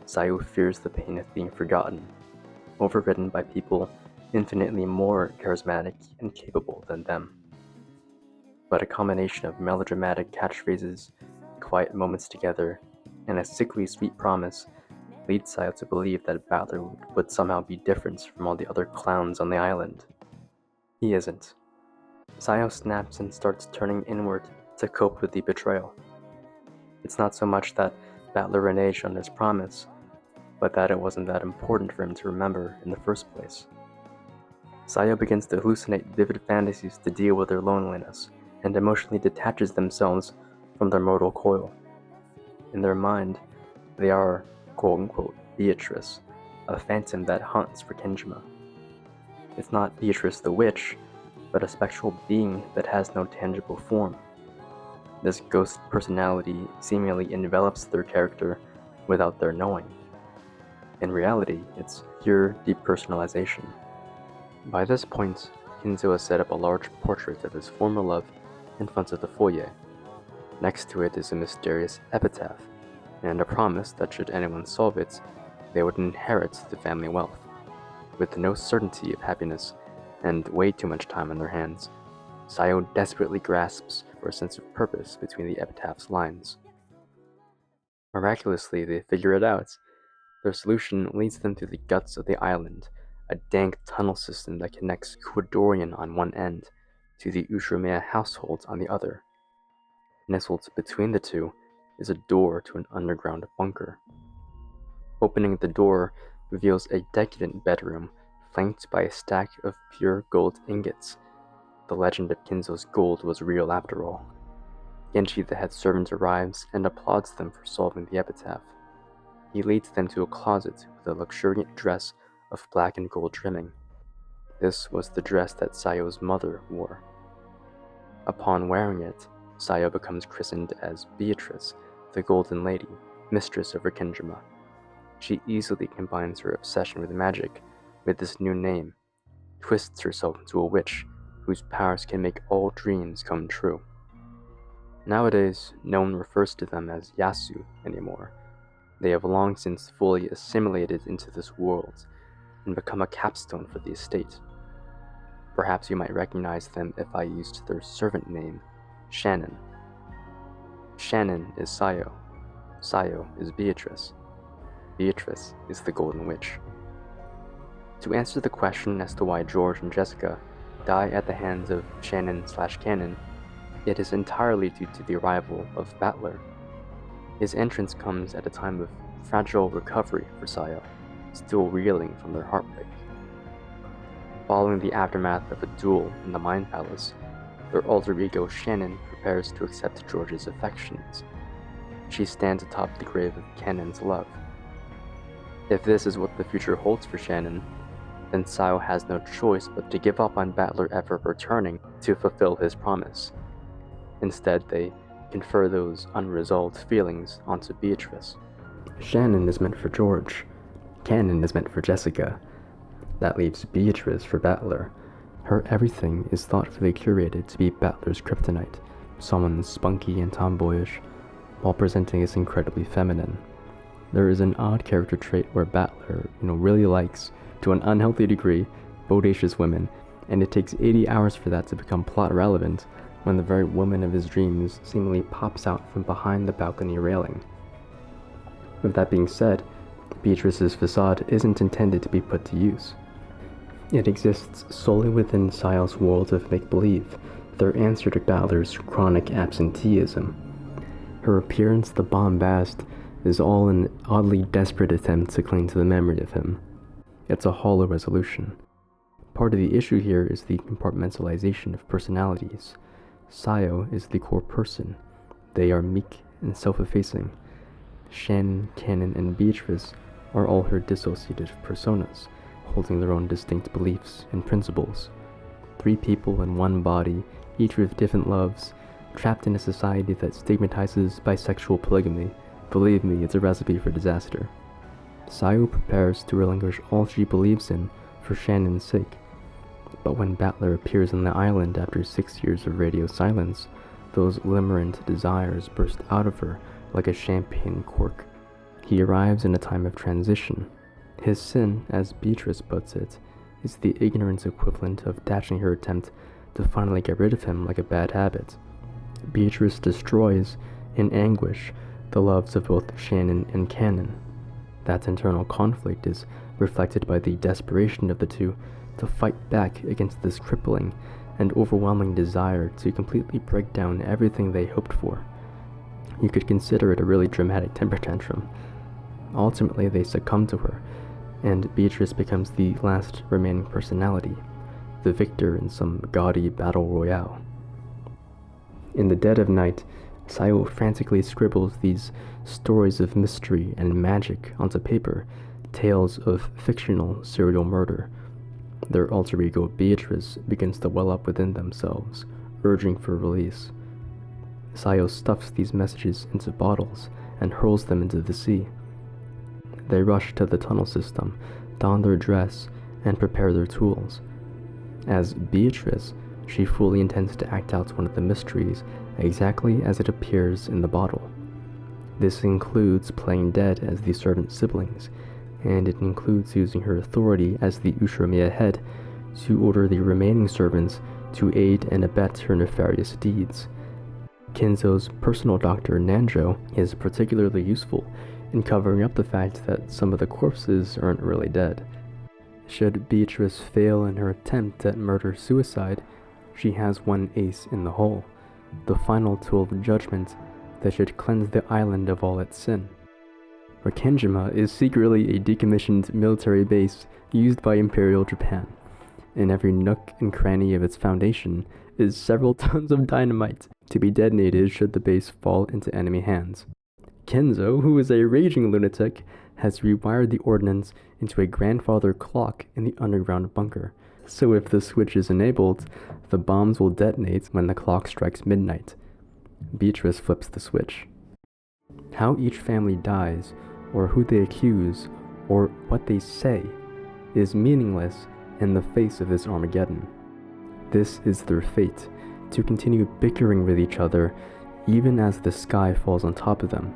Sayo fears the pain of being forgotten, overridden by people infinitely more charismatic and capable than them. But a combination of melodramatic catchphrases, quiet moments together, and a sickly sweet promise leads Sayo to believe that Battler would somehow be different from all the other clowns on the island. He isn't. Sayo snaps and starts turning inward to cope with the betrayal. It's not so much that Battler reneged on his promise, but that it wasn't that important for him to remember in the first place. Sayo begins to hallucinate vivid fantasies to deal with their loneliness, and emotionally detaches themselves from their mortal coil. In their mind, they are, quote-unquote, Beatrice, a phantom that haunts Rikenjima. It's not Beatrice the witch, but a spectral being that has no tangible form. This ghost personality seemingly envelops their character without their knowing. In reality, it's pure depersonalization. By this point, Kinzo has set up a large portrait of his former love in front of the foyer. Next to it is a mysterious epitaph, and a promise that should anyone solve it, they would inherit the family wealth. With no certainty of happiness and way too much time on their hands, Sayo desperately grasps for a sense of purpose between the epitaph's lines. Miraculously, they figure it out. Their solution leads them to the guts of the island, a dank tunnel system that connects Kudorian on one end to the Ushiromiya household on the other. Nestled between the two is a door to an underground bunker. Opening the door reveals a decadent bedroom flanked by a stack of pure gold ingots. The legend of Kinzo's gold was real after all. Genji, the head servant, arrives and applauds them for solving the epitaph. He leads them to a closet with a luxuriant dress of black and gold trimming. This was the dress that Sayo's mother wore. Upon wearing it, Sayo becomes christened as Beatrice, the Golden Lady, mistress of Rikindrima. She easily combines her obsession with magic with this new name, twists herself into a witch whose powers can make all dreams come true. Nowadays, no one refers to them as Yasu anymore. They have long since fully assimilated into this world and become a capstone for the estate. Perhaps you might recognize them if I used their servant name, Shannon. Shannon is Sayo. Sayo is Beatrice. Beatrice is the Golden Witch. To answer the question as to why George and Jessica die at the hands of Shannon/Cannon, it is entirely due to the arrival of Battler. His entrance comes at a time of fragile recovery for Sayo, still reeling from their heartbreak. Following the aftermath of a duel in the Mind Palace, their alter ego Shannon prepares to accept George's affections. She stands atop the grave of Cannon's love. If this is what the future holds for Shannon, then Sayo has no choice but to give up on Battler ever returning to fulfill his promise. Instead, they confer those unresolved feelings onto Beatrice. Shannon is meant for George. Cannon is meant for Jessica. That leaves Beatrice for Battler. Her everything is thoughtfully curated to be Battler's kryptonite, someone spunky and tomboyish, while presenting as incredibly feminine. There is an odd character trait where Battler, really likes, to an unhealthy degree, bodacious women, and it takes 80 hours for that to become plot relevant when the very woman of his dreams seemingly pops out from behind the balcony railing. With that being said, Beatrice's facade isn't intended to be put to use. It exists solely within Sayo's world of make-believe, their answer to Battler's chronic absenteeism. Her appearance, the bombast, is all an oddly desperate attempt to cling to the memory of him. It's a hollow resolution. Part of the issue here is the compartmentalization of personalities. Sayo is the core person. They are meek and self-effacing. Shannon, Cannon, and Beatrice are all her dissociative personas, holding their own distinct beliefs and principles. 3 people in one body, each with different loves, trapped in a society that stigmatizes bisexual polygamy. Believe me, it's a recipe for disaster. Sayo prepares to relinquish all she believes in for Shannon's sake. But when Battler appears on the island after 6 years of radio silence, those limerent desires burst out of her like a champagne cork. He arrives in a time of transition. His sin, as Beatrice puts it, is the ignorance equivalent of dashing her attempt to finally get rid of him like a bad habit. Beatrice destroys, in anguish, the loves of both Shannon and Cannon. That internal conflict is reflected by the desperation of the two to fight back against this crippling and overwhelming desire to completely break down everything they hoped for. You could consider it a really dramatic temper tantrum. Ultimately, they succumb to her, and Beatrice becomes the last remaining personality, the victor in some gaudy battle royale. In the dead of night, Sayo frantically scribbles these stories of mystery and magic onto paper, tales of fictional serial murder. Their alter ego Beatrice begins to well up within themselves, urging for release. Sayo stuffs these messages into bottles and hurls them into the sea. They rush to the tunnel system, don their dress, and prepare their tools. As Beatrice, she fully intends to act out one of the mysteries exactly as it appears in the bottle. This includes playing dead as the servant siblings, and it includes using her authority as the Ushiromiya head to order the remaining servants to aid and abet her nefarious deeds. Kinzo's personal doctor, Nanjo, is particularly useful in covering up the fact that some of the corpses aren't really dead. Should Beatrice fail in her attempt at murder-suicide, she has one ace in the hole, the final tool of judgment that should cleanse the island of all its sin. Rokkenjima is secretly a decommissioned military base used by Imperial Japan. In every nook and cranny of its foundation is several tons of dynamite to be detonated should the base fall into enemy hands. Kenzo, who is a raging lunatic, has rewired the ordnance into a grandfather clock in the underground bunker, so if the switch is enabled, the bombs will detonate when the clock strikes midnight. Beatrice flips the switch. How each family dies, or who they accuse, or what they say, is meaningless in the face of this Armageddon. This is their fate, to continue bickering with each other even as the sky falls on top of them.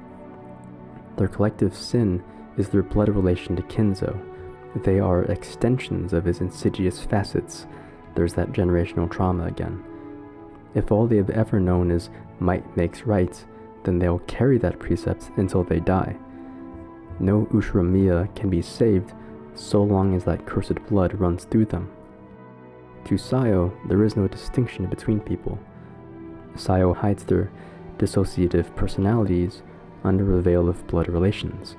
Their collective sin is their blood relation to Kenzo. They are extensions of his insidious facets. There's that generational trauma again. If all they have ever known is might makes right, then they'll carry that precept until they die. No Ushiromiya can be saved so long as that cursed blood runs through them. To Sayo, there is no distinction between people. Sayo hides their dissociative personalities under a veil of blood relations.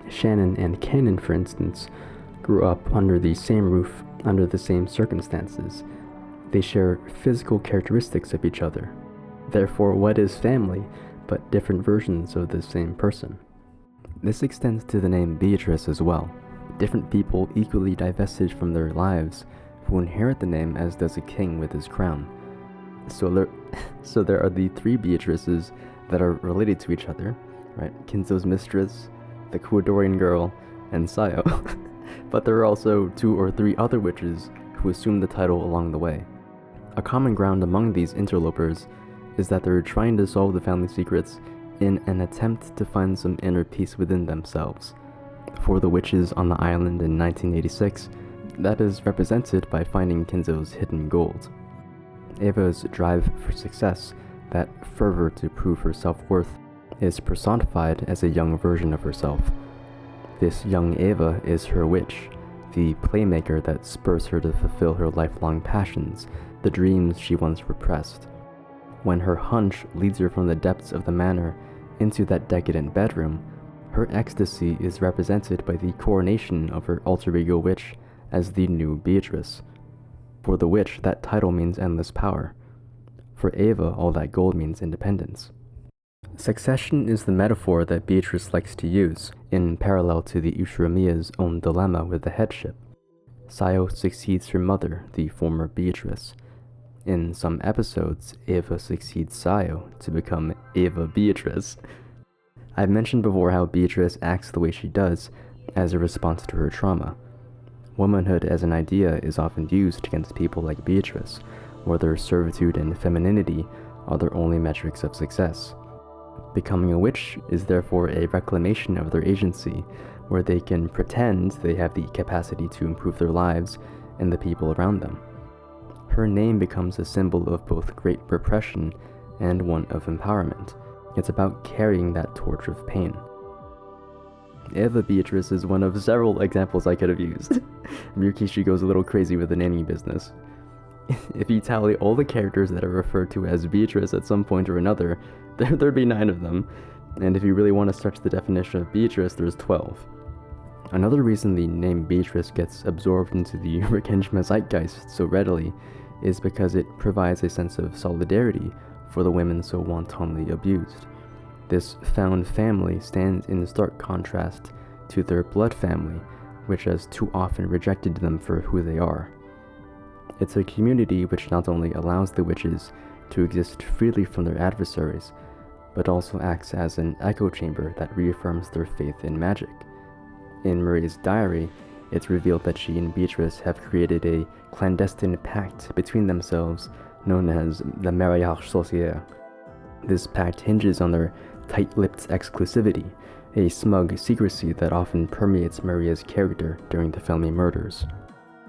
Shannon and Kanon, for instance, grew up under the same roof, under the same circumstances. They share physical characteristics of each other. Therefore, what is family but different versions of the same person? This extends to the name Beatrice as well. Different people equally divested from their lives who inherit the name as does a king with his crown. So there are the three Beatrices that are related to each other, right? Kinzo's mistress, the Kuwadorian girl, and Sayo. But there are also 2 or 3 other witches who assume the title along the way. A common ground among these interlopers is that they're trying to solve the family secrets in an attempt to find some inner peace within themselves. For the witches on the island in 1986, that is represented by finding Kinzo's hidden gold. Eva's drive for success, that fervor to prove her self-worth, is personified as a young version of herself. This young Eva is her witch, the playmaker that spurs her to fulfill her lifelong passions, the dreams she once repressed. When her hunch leads her from the depths of the manor into that decadent bedroom, her ecstasy is represented by the coronation of her alter ego witch as the new Beatrice. For the witch, that title means endless power. For Eva, all that gold means independence. Succession is the metaphor that Beatrice likes to use, in parallel to the Ushiromiya's own dilemma with the headship. Sayo succeeds her mother, the former Beatrice. In some episodes, Eva succeeds Sayo to become Eva Beatrice. I've mentioned before how Beatrice acts the way she does as a response to her trauma. Womanhood as an idea is often used against people like Beatrice, where their servitude and femininity are their only metrics of success. Becoming a witch is therefore a reclamation of their agency, where they can pretend they have the capacity to improve their lives and the people around them. Her name becomes a symbol of both great repression and one of empowerment. It's about carrying that torch of pain. Eva Beatrice is one of several examples I could have used. Ryukishi goes a little crazy with the naming business. If you tally all the characters that are referred to as Beatrice at some point or another, there'd be 9 of them. And if you really want to stretch the definition of Beatrice, there's 12. Another reason the name Beatrice gets absorbed into the Rokkenjima zeitgeist so readily is because it provides a sense of solidarity for the women so wantonly abused. This found family stands in stark contrast to their blood family, which has too often rejected them for who they are. It's a community which not only allows the witches to exist freely from their adversaries, but also acts as an echo chamber that reaffirms their faith in magic. In Marie's diary, it's revealed that she and Beatrice have created a clandestine pact between themselves known as the Mariage Sorcière. This pact hinges on their tight-lipped exclusivity, a smug secrecy that often permeates Maria's character during the family murders.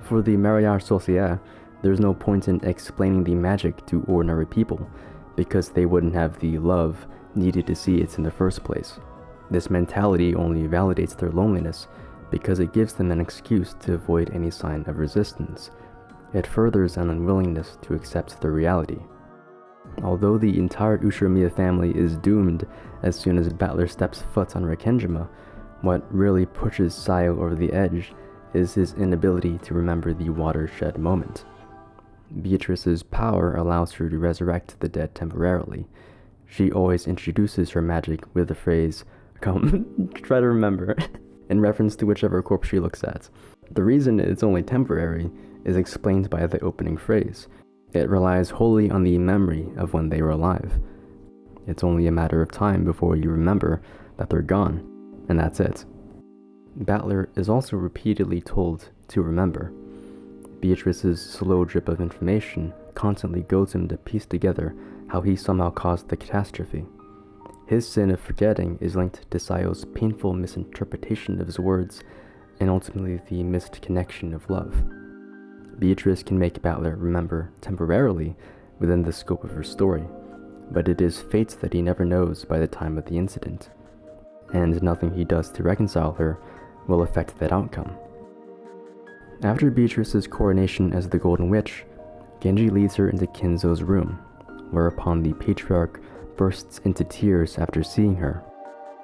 For the Mariage Sorcière, there's no point in explaining the magic to ordinary people, because they wouldn't have the love needed to see it in the first place. This mentality only validates their loneliness, because it gives them an excuse to avoid any sign of resistance. It furthers an unwillingness to accept their reality. Although the entire Ushiromiya family is doomed as soon as Battler steps foot on Rekenjima, what really pushes Sayo over the edge is his inability to remember the watershed moment. Beatrice's power allows her to resurrect the dead temporarily. She always introduces her magic with the phrase, "Come, try to remember," in reference to whichever corpse she looks at. The reason it's only temporary is explained by the opening phrase. It relies wholly on the memory of when they were alive. It's only a matter of time before you remember that they're gone, and that's it. Battler is also repeatedly told to remember. Beatrice's slow drip of information constantly goads him to piece together how he somehow caused the catastrophe. His sin of forgetting is linked to Sayo's painful misinterpretation of his words, and ultimately the missed connection of love. Beatrice can make Battler remember temporarily within the scope of her story, but it is fate that he never knows by the time of the incident, and nothing he does to reconcile her will affect that outcome. After Beatrice's coronation as the Golden Witch, Genji leads her into Kinzo's room, whereupon the patriarch bursts into tears after seeing her.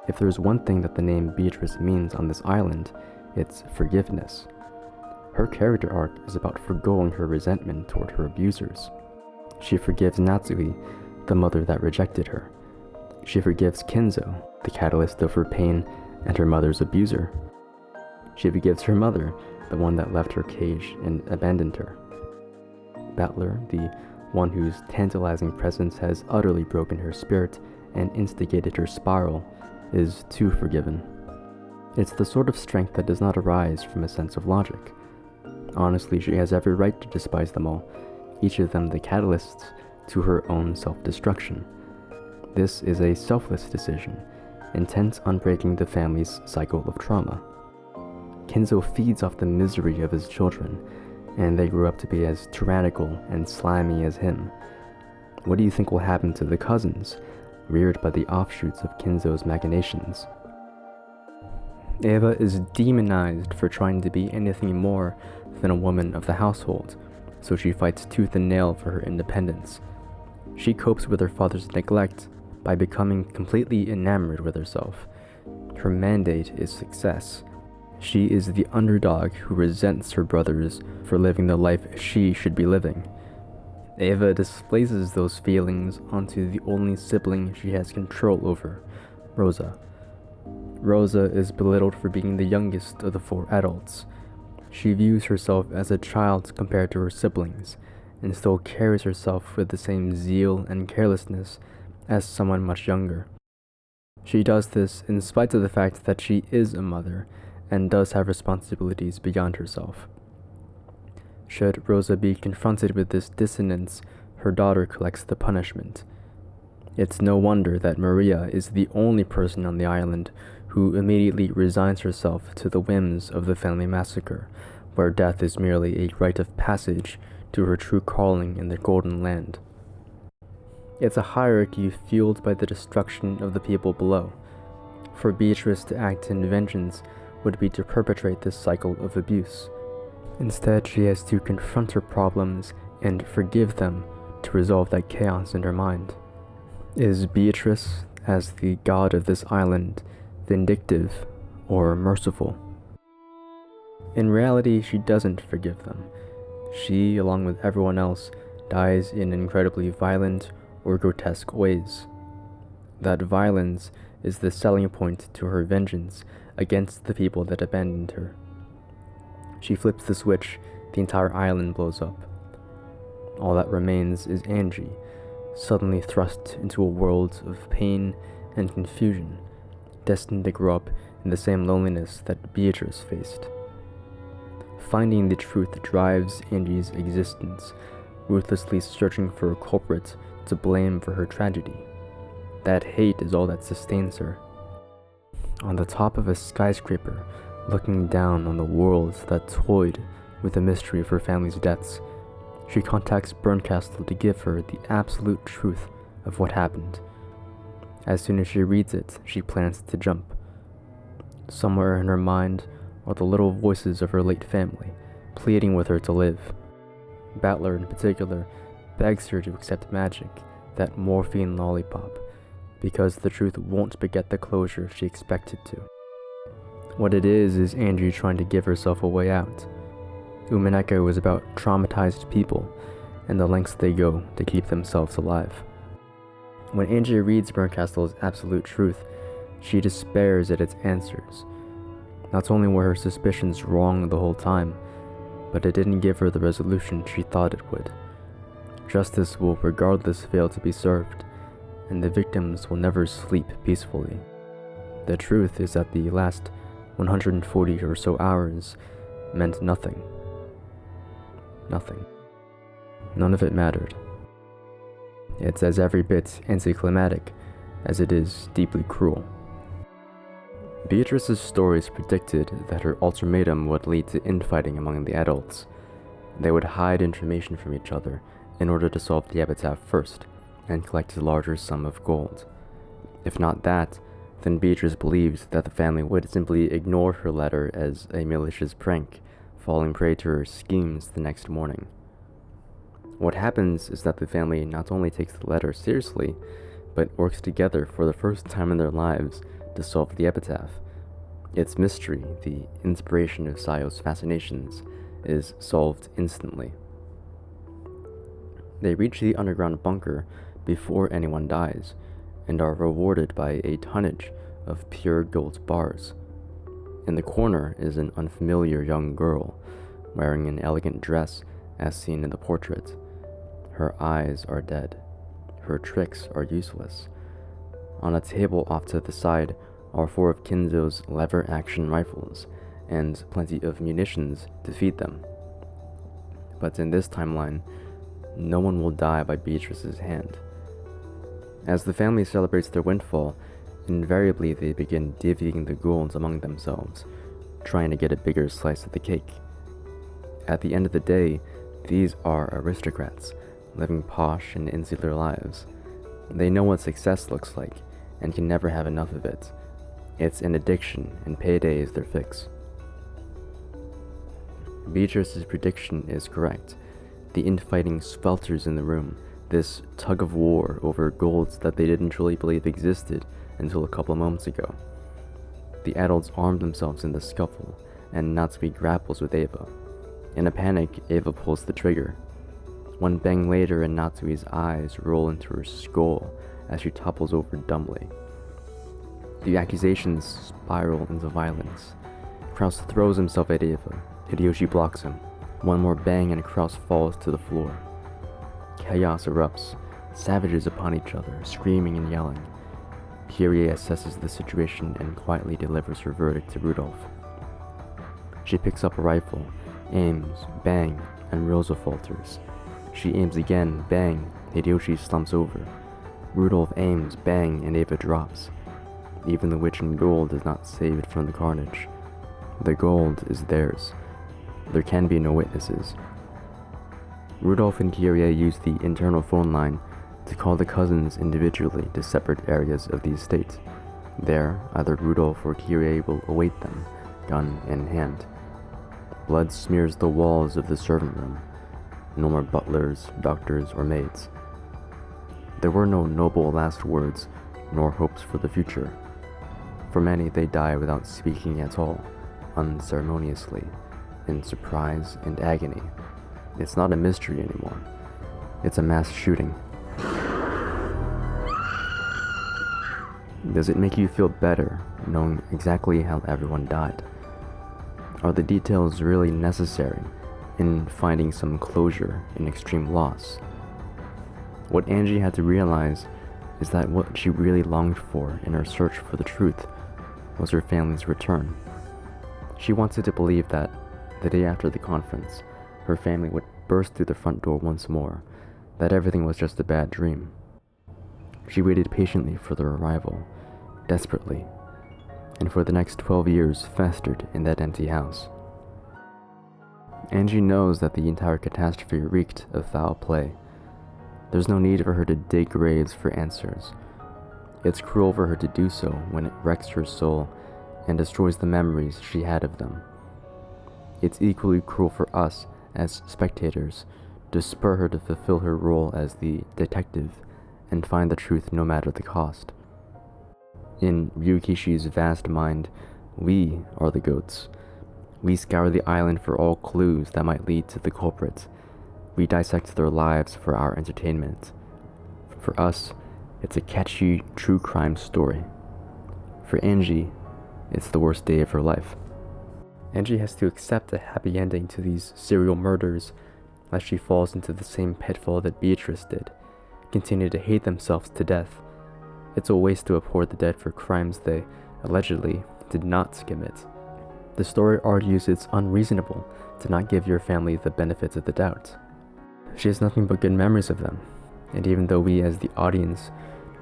If there's one thing that the name Beatrice means on this island, it's forgiveness. Her character arc is about forgoing her resentment toward her abusers. She forgives Natsui, the mother that rejected her. She forgives Kinzo, the catalyst of her pain and her mother's abuser. She forgives her mother, the one that left her cage and abandoned her. Battler, the one whose tantalizing presence has utterly broken her spirit and instigated her spiral, is too forgiven. It's the sort of strength that does not arise from a sense of logic. Honestly, she has every right to despise them all, each of them the catalysts to her own self-destruction. This is a selfless decision, intent on breaking the family's cycle of trauma. Kinzo feeds off the misery of his children, and they grew up to be as tyrannical and slimy as him. What do you think will happen to the cousins, reared by the offshoots of Kinzo's machinations? Eva is demonized for trying to be anything more than a woman of the household, so she fights tooth and nail for her independence. She copes with her father's neglect by becoming completely enamored with herself. Her mandate is success. She is the underdog who resents her brothers for living the life she should be living. Eva displaces those feelings onto the only sibling she has control over, Rosa. Rosa is belittled for being the youngest of the 4 adults. She views herself as a child compared to her siblings, and still carries herself with the same zeal and carelessness as someone much younger. She does this in spite of the fact that she is a mother, and does have responsibilities beyond herself. Should Rosa be confronted with this dissonance, her daughter collects the punishment. It's no wonder that Maria is the only person on the island who immediately resigns herself to the whims of the family massacre, where death is merely a rite of passage to her true calling in the Golden Land. It's a hierarchy fueled by the destruction of the people below. For Beatrice to act in vengeance would be to perpetrate this cycle of abuse. Instead, she has to confront her problems and forgive them to resolve that chaos in her mind. Is Beatrice, as the god of this island, vindictive or merciful? In reality, she doesn't forgive them. She, along with everyone else, dies in incredibly violent or grotesque ways. That violence is the selling point to her vengeance against the people that abandoned her. She flips the switch, the entire island blows up. All that remains is Angie, suddenly thrust into a world of pain and confusion, destined to grow up in the same loneliness that Beatrice faced. Finding the truth drives Angie's existence, ruthlessly searching for a culprit to blame for her tragedy. That hate is all that sustains her. On the top of a skyscraper, looking down on the world that toyed with the mystery of her family's deaths, she contacts Berncastle to give her the absolute truth of what happened. As soon as she reads it, she plans to jump. Somewhere in her mind, are the little voices of her late family, pleading with her to live. Battler, in particular, begs her to accept magic, that morphine lollipop, because the truth won't beget the closure she expected to. What it is Angie trying to give herself a way out. Umineko is about traumatized people and the lengths they go to keep themselves alive. When Angie reads Bernkastel's Absolute Truth, she despairs at its answers. Not only were her suspicions wrong the whole time, but it didn't give her the resolution she thought it would. Justice will regardless fail to be served, and the victims will never sleep peacefully. The truth is that the last 140 or so hours meant nothing. Nothing. None of it mattered. It's as every bit anticlimactic as it is deeply cruel. Beatrice's stories predicted that her ultimatum would lead to infighting among the adults. They would hide information from each other in order to solve the epitaph first and collect a larger sum of gold. If not that, then Beatrice believed that the family would simply ignore her letter as a malicious prank, falling prey to her schemes the next morning. What happens is that the family not only takes the letter seriously, but works together for the first time in their lives to solve the epitaph. Its mystery, the inspiration of Sayo's fascinations, is solved instantly. They reach the underground bunker before anyone dies, and are rewarded by a tonnage of pure gold bars. In the corner is an unfamiliar young girl, wearing an elegant dress as seen in the portrait. Her eyes are dead. Her tricks are useless. On a table off to the side are 4 of Kinzo's lever-action rifles, and plenty of munitions to feed them. But in this timeline, no one will die by Beatrice's hand. As the family celebrates their windfall, invariably they begin divvying the gold among themselves, trying to get a bigger slice of the cake. At the end of the day, these are aristocrats, living posh and insular lives. They know what success looks like, and can never have enough of it. It's an addiction, and payday is their fix. Beatrice's prediction is correct. The infighting swelters in the room, this tug of war over golds that they didn't truly believe existed until a couple moments ago. The adults arm themselves in the scuffle, and Natsui grapples with Eva. In a panic, Eva pulls the trigger. One bang later and Natsui's eyes roll into her skull as she topples over dumbly. The accusations spiral into violence. Kraus throws himself at Eva. Hideyoshi blocks him. One more bang and Kraus falls to the floor. Chaos erupts, savages upon each other, screaming and yelling. Kyrie assesses the situation and quietly delivers her verdict to Rudolph. She picks up a rifle, aims, bang, and Rosa falters. She aims again, bang, Hideyoshi slumps over. Rudolph aims, bang, and Eva drops. Even the witch in gold is not saved from the carnage. The gold is theirs. There can be no witnesses. Rudolph and Kyrie use the internal phone line to call the cousins individually to separate areas of the estate. There, either Rudolph or Kyrie will await them, gun in hand. Blood smears the walls of the servant room. No more butlers, doctors, or maids. There were no noble last words, nor hopes for the future. For many, they die without speaking at all, unceremoniously, in surprise and agony. It's not a mystery anymore. It's a mass shooting. Does it make you feel better knowing exactly how everyone died? Are the details really necessary in finding some closure in extreme loss? What Angie had to realize is that what she really longed for in her search for the truth was her family's return. She wanted to believe that, the day after the conference, her family would burst through the front door once more, that everything was just a bad dream. She waited patiently for their arrival, desperately, and for the next 12 years festered in that empty house. Angie knows that the entire catastrophe reeked of foul play. There's no need for her to dig graves for answers. It's cruel for her to do so when it wrecks her soul and destroys the memories she had of them. it's equally cruel for us, as spectators, to spur her to fulfill her role as the detective and find the truth no matter the cost. In Ryukishi's vast mind, we are the goats. We scour the island for all clues that might lead to the culprit. We dissect their lives for our entertainment. For us, it's a catchy true crime story. For Angie, it's the worst day of her life. Angie has to accept a happy ending to these serial murders, lest she falls into the same pitfall that Beatrice did, continue to hate themselves to death. It's a waste to abhor the dead for crimes they, allegedly, did not commit. The story argues it's unreasonable to not give your family the benefit of the doubt. She has nothing but good memories of them, and even though we as the audience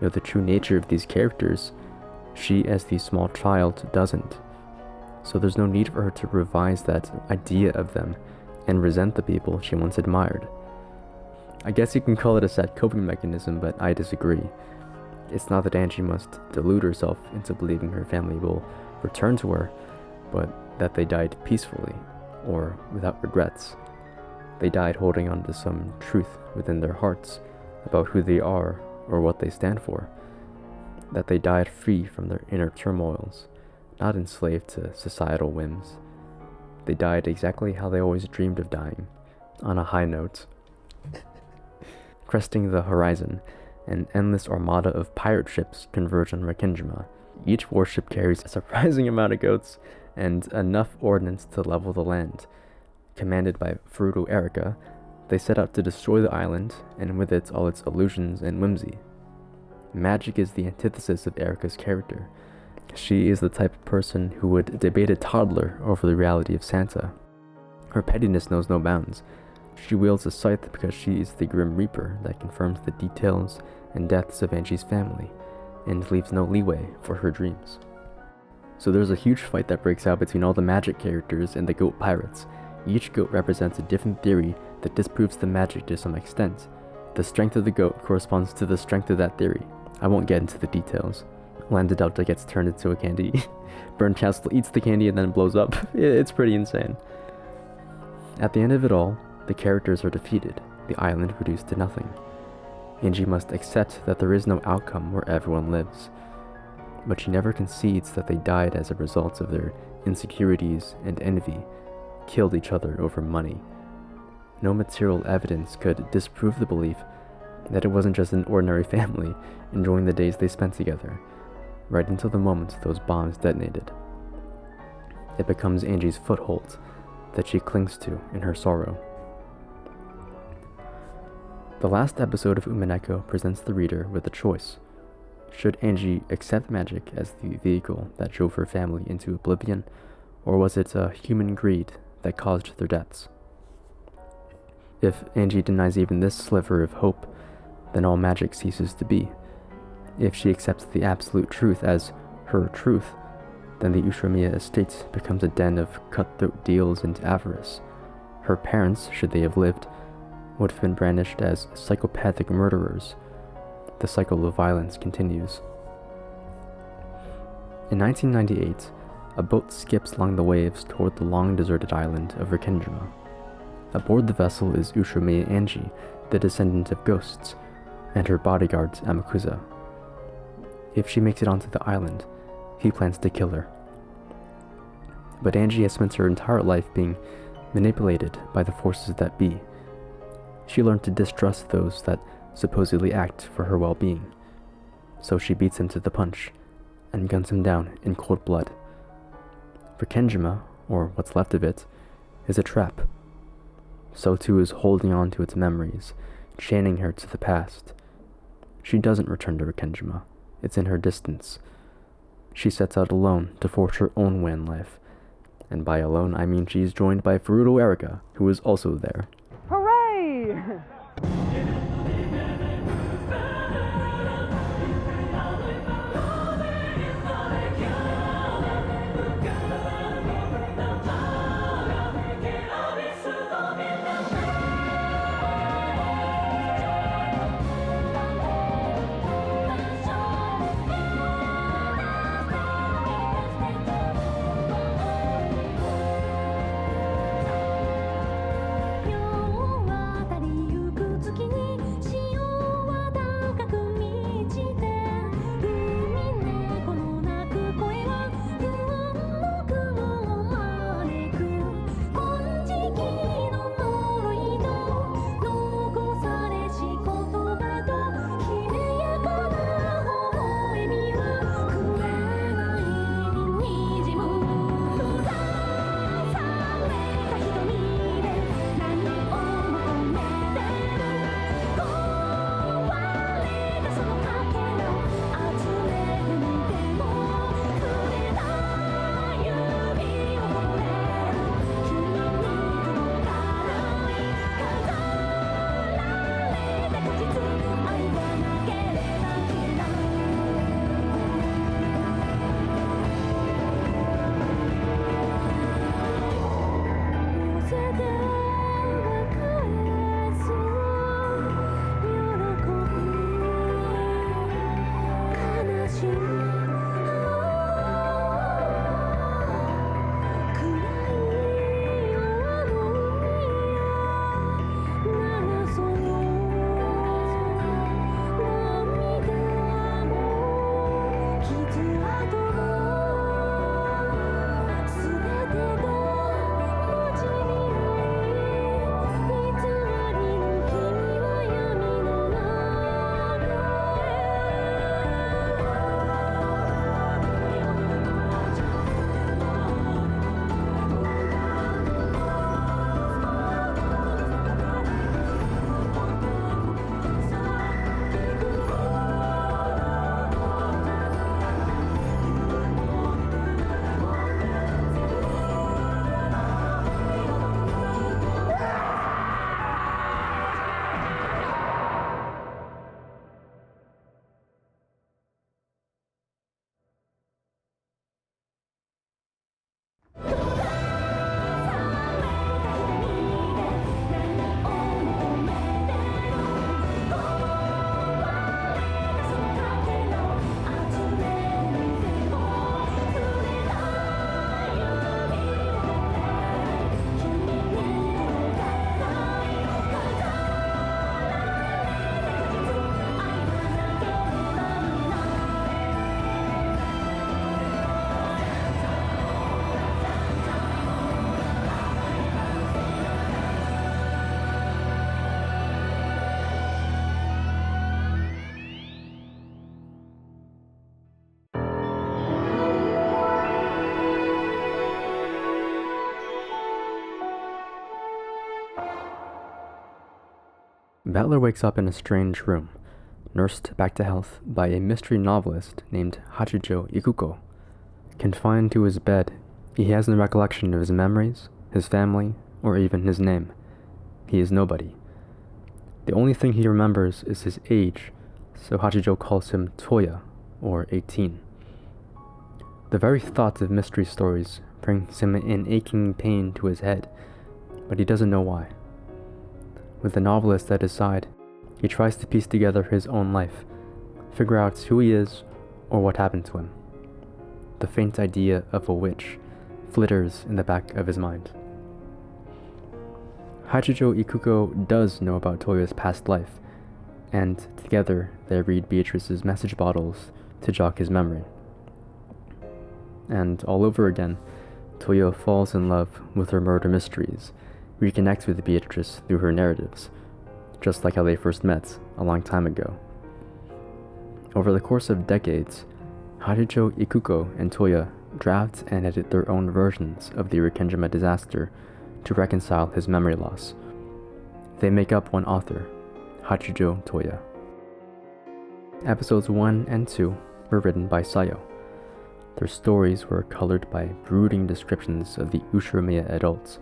know the true nature of these characters, she as the small child doesn't. So there's no need for her to revise that idea of them and resent the people she once admired. I guess you can call it a sad coping mechanism, but I disagree. It's not that Angie must delude herself into believing her family will return to her, but that they died peacefully, or without regrets. They died holding on to some truth within their hearts about who they are or what they stand for. That they died free from their inner turmoils, not enslaved to societal whims. They died exactly how they always dreamed of dying, on a high note. Cresting the horizon, an endless armada of pirate ships converge on Rikkenjima. Each warship carries a surprising amount of goats and enough ordnance to level the land. Commanded by Furuto Erika, they set out to destroy the island, and with it all its illusions and whimsy. Magic is the antithesis of Erika's character. She is the type of person who would debate a toddler over the reality of Santa. Her pettiness knows no bounds. She wields a scythe because she is the Grim Reaper that confirms the details and deaths of Angie's family, and leaves no leeway for her dreams. So there's a huge fight that breaks out between all the magic characters and the goat pirates. Each goat represents a different theory that disproves the magic to some extent. The strength of the goat corresponds to the strength of that theory. I won't get into the details. Lambda Delta gets turned into a candy. Burn Castle eats the candy and then blows up. It's pretty insane. At the end of it all, the characters are defeated, the island reduced to nothing. Angie must accept that there is no outcome where everyone lives. But she never concedes that they died as a result of their insecurities and envy, killed each other over money. No material evidence could disprove the belief that it wasn't just an ordinary family enjoying the days they spent together, right until the moment those bombs detonated. It becomes Angie's foothold that she clings to in her sorrow. The last episode of Umineko presents the reader with a choice. Should Angie accept magic as the vehicle that drove her family into oblivion, or was it a human greed that caused their deaths? If Angie denies even this sliver of hope, then all magic ceases to be. If she accepts the absolute truth as her truth, then the Ushiromiya estate becomes a den of cutthroat deals and avarice. Her parents, should they have lived, would have been brandished as psychopathic murderers. The cycle of violence continues. In 1998, a boat skips along the waves toward the long deserted island of Rikkenjima. Aboard the vessel is Ushiromiya Angie, the descendant of ghosts, and her bodyguard Amakusa. If she makes it onto the island, he plans to kill her. But Angie has spent her entire life being manipulated by the forces that be. She learned to distrust those that supposedly act for her well-being. So she beats him to the punch and guns him down in cold blood. Rikkenjima, or what's left of it, is a trap. So too is holding on to its memories, chaining her to the past. She doesn't return to Rikkenjima. It's in her distance. She sets out alone to forge her own way in life. And by alone, I mean she's joined by Furuto Erika, who is also there. Hooray! Battler wakes up in a strange room, nursed back to health by a mystery novelist named Hachijo Ikuko. Confined to his bed, he has no recollection of his memories, his family, or even his name. He is nobody. The only thing he remembers is his age, so Hachijo calls him Toya, or 18. The very thought of mystery stories brings him an aching pain to his head, but he doesn't know why. With the novelist at his side, he tries to piece together his own life, figure out who he is or what happened to him. The faint idea of a witch flitters in the back of his mind. Hachijo Ikuko does know about Toya's past life, and together they read Beatrice's message bottles to jog his memory. And all over again, Toya falls in love with her murder mysteries, reconnects with Beatrice through her narratives, just like how they first met a long time ago. Over the course of decades, Hachijo Ikuko and Toya draft and edit their own versions of the Rikkenjima disaster to reconcile his memory loss. They make up one author, Hachijo Toya. Episodes 1 and 2 were written by Sayo. Their stories were colored by brooding descriptions of the Ushiromiya adults,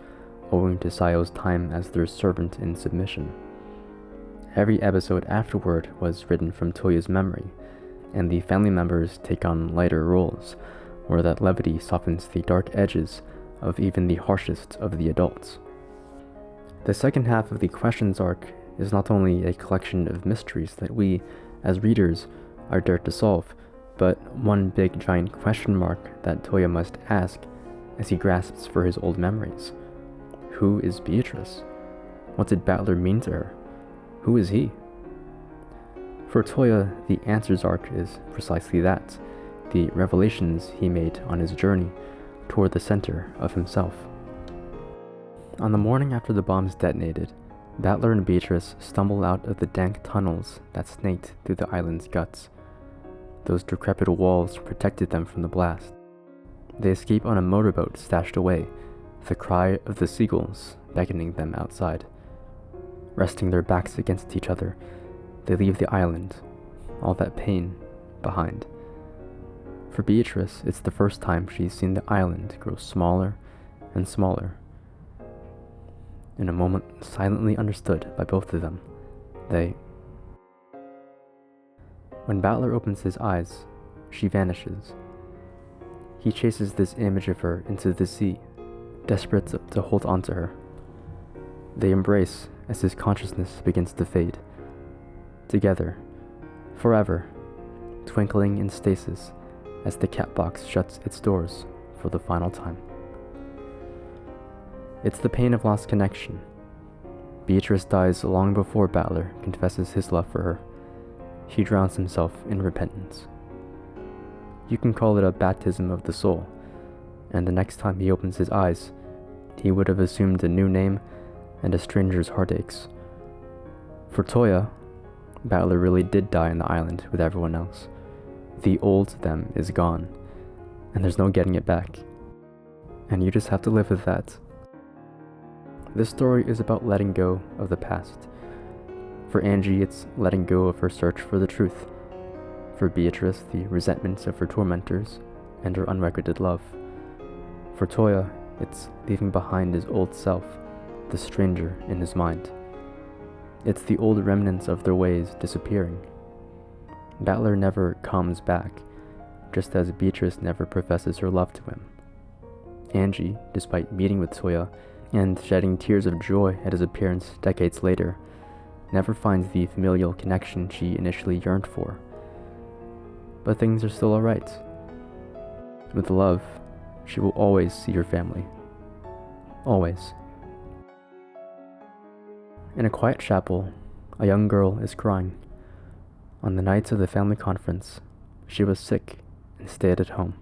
owing to Sayo's time as their servant in submission. Every episode afterward was written from Toya's memory, and the family members take on lighter roles, where that levity softens the dark edges of even the harshest of the adults. The second half of the Questions arc is not only a collection of mysteries that we, as readers, are dared to solve, but one big giant question mark that Toya must ask as he grasps for his old memories. Who is Beatrice? What did Battler mean to her? Who is he? For Toya, the Answers arc is precisely that, the revelations he made on his journey toward the center of himself. On the morning after the bombs detonated, Battler and Beatrice stumble out of the dank tunnels that snaked through the island's guts. Those decrepit walls protected them from the blast. They escape on a motorboat stashed away, the cry of the seagulls beckoning them outside. Resting their backs against each other, they leave the island, all that pain behind. For Beatrice, it's the first time she's seen the island grow smaller and smaller. In a moment silently understood by both of them, When Battler opens his eyes, she vanishes. He chases this image of her into the sea, desperate to hold on to her. They embrace as his consciousness begins to fade. Together, forever, twinkling in stasis as the cat box shuts its doors for the final time. It's the pain of lost connection. Beatrice dies long before Battler confesses his love for her. He drowns himself in repentance. You can call it a baptism of the soul, and the next time he opens his eyes, he would have assumed a new name and a stranger's heartaches. For Toya, Battler really did die on the island with everyone else. The old them is gone, and there's no getting it back. And you just have to live with that. This story is about letting go of the past. For Angie, it's letting go of her search for the truth. For Beatrice, the resentments of her tormentors and her unrequited love. For Toya, it's leaving behind his old self, the stranger in his mind. It's the old remnants of their ways disappearing. Battler never comes back, just as Beatrice never professes her love to him. Angie, despite meeting with Toya and shedding tears of joy at his appearance decades later, never finds the familial connection she initially yearned for. But things are still alright. With love, she will always see her family. Always. In a quiet chapel, a young girl is crying. On the night of the family conference, she was sick and stayed at home.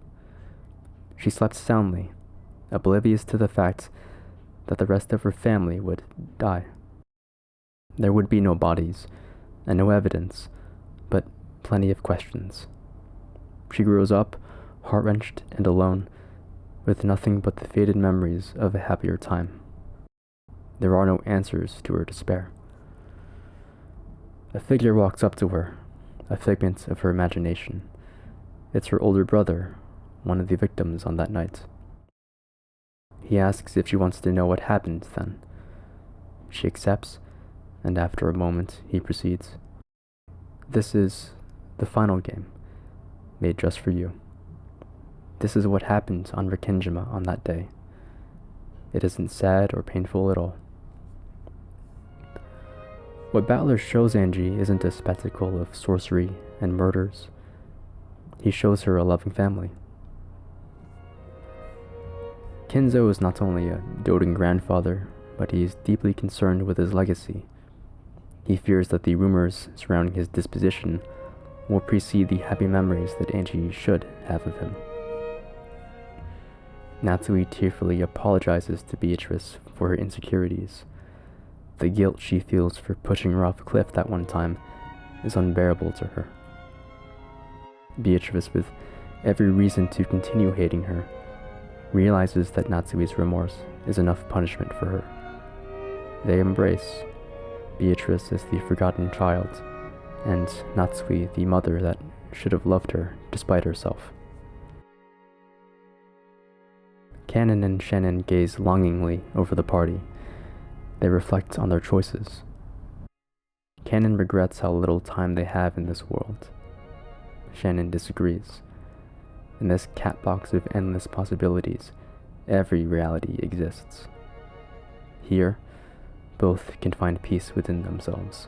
She slept soundly, oblivious to the fact that the rest of her family would die. There would be no bodies, and no evidence, but plenty of questions. She grows up, heart-wrenched and alone, with nothing but the faded memories of a happier time. There are no answers to her despair. A figure walks up to her, a figment of her imagination. It's her older brother, one of the victims on that night. He asks if she wants to know what happened then. She accepts, and after a moment, he proceeds. This is the final game, made just for you. This is what happened on Rikkenjima on that day. It isn't sad or painful at all. What Battler shows Angie isn't a spectacle of sorcery and murders. He shows her a loving family. Kenzo is not only a doting grandfather, but he is deeply concerned with his legacy. He fears that the rumors surrounding his disposition will precede the happy memories that Angie should have of him. Natsui tearfully apologizes to Beatrice for her insecurities. The guilt she feels for pushing her off a cliff that one time is unbearable to her. Beatrice, with every reason to continue hating her, realizes that Natsui's remorse is enough punishment for her. They embrace, Beatrice as the forgotten child, and Natsui the mother that should have loved her despite herself. Kanon and Shannon gaze longingly over the party. They reflect on their choices. Kanon regrets how little time they have in this world. Shannon disagrees. In this catbox of endless possibilities, every reality exists. Here, both can find peace within themselves.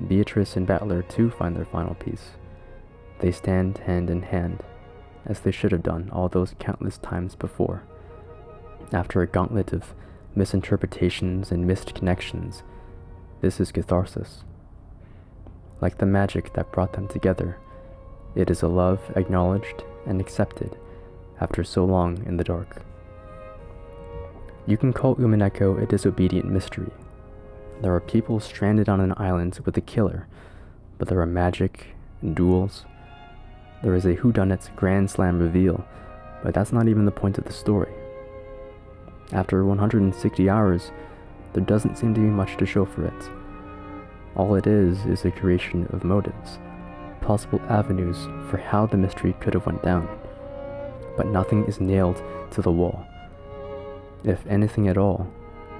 Beatrice and Battler too find their final peace. They stand hand in hand, as they should have done all those countless times before. After a gauntlet of misinterpretations and missed connections, this is catharsis. Like the magic that brought them together, it is a love acknowledged and accepted after so long in the dark. You can call Umineko a disobedient mystery. There are people stranded on an island with a killer, but there are magic and duels. There is a whodunit grand slam reveal, but that's not even the point of the story. After 160 hours, there doesn't seem to be much to show for it. All it is a creation of motives, possible avenues for how the mystery could have went down, but nothing is nailed to the wall. If anything at all,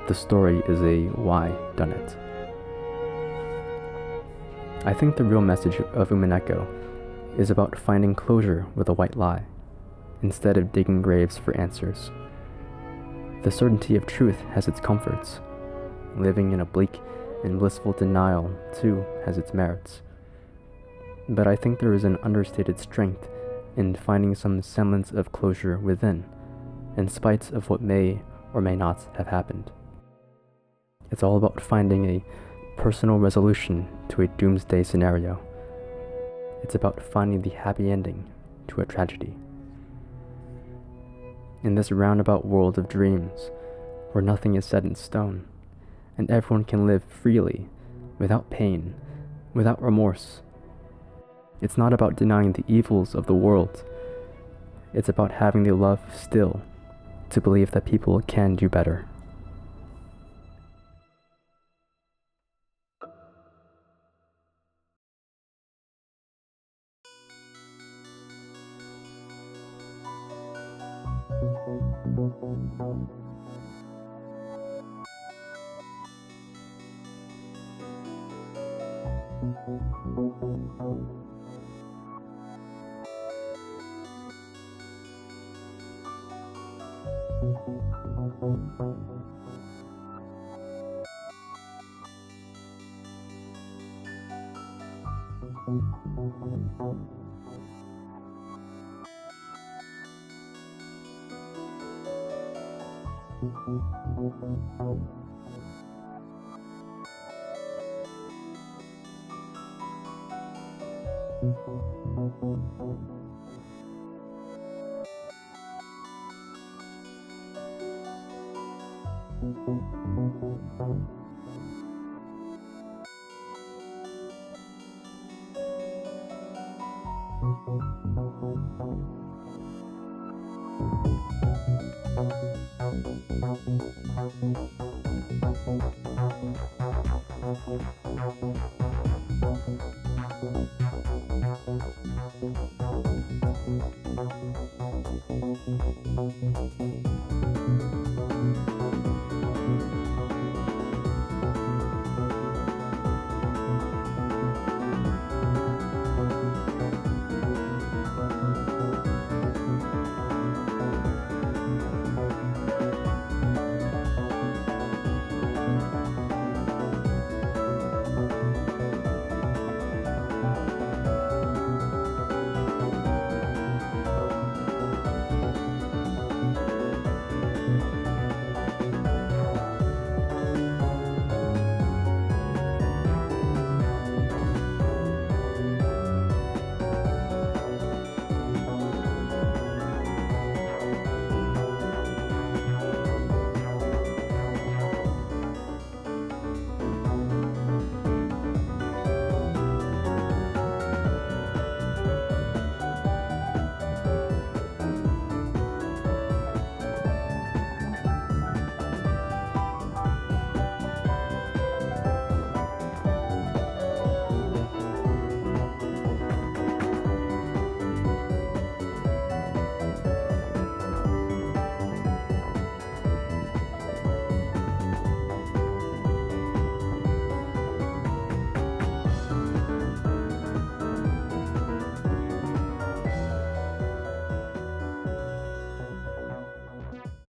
the story is a why done it. I think the real message of Umineko is about finding closure with a white lie, instead of digging graves for answers. The certainty of truth has its comforts. Living in a bleak and blissful denial, too, has its merits. But I think there is an understated strength in finding some semblance of closure within, in spite of what may or may not have happened. It's all about finding a personal resolution to a doomsday scenario. It's about finding the happy ending to a tragedy. In this roundabout world of dreams, where nothing is set in stone, and everyone can live freely, without pain, without remorse, it's not about denying the evils of the world. It's about having the love still to believe that people can do better.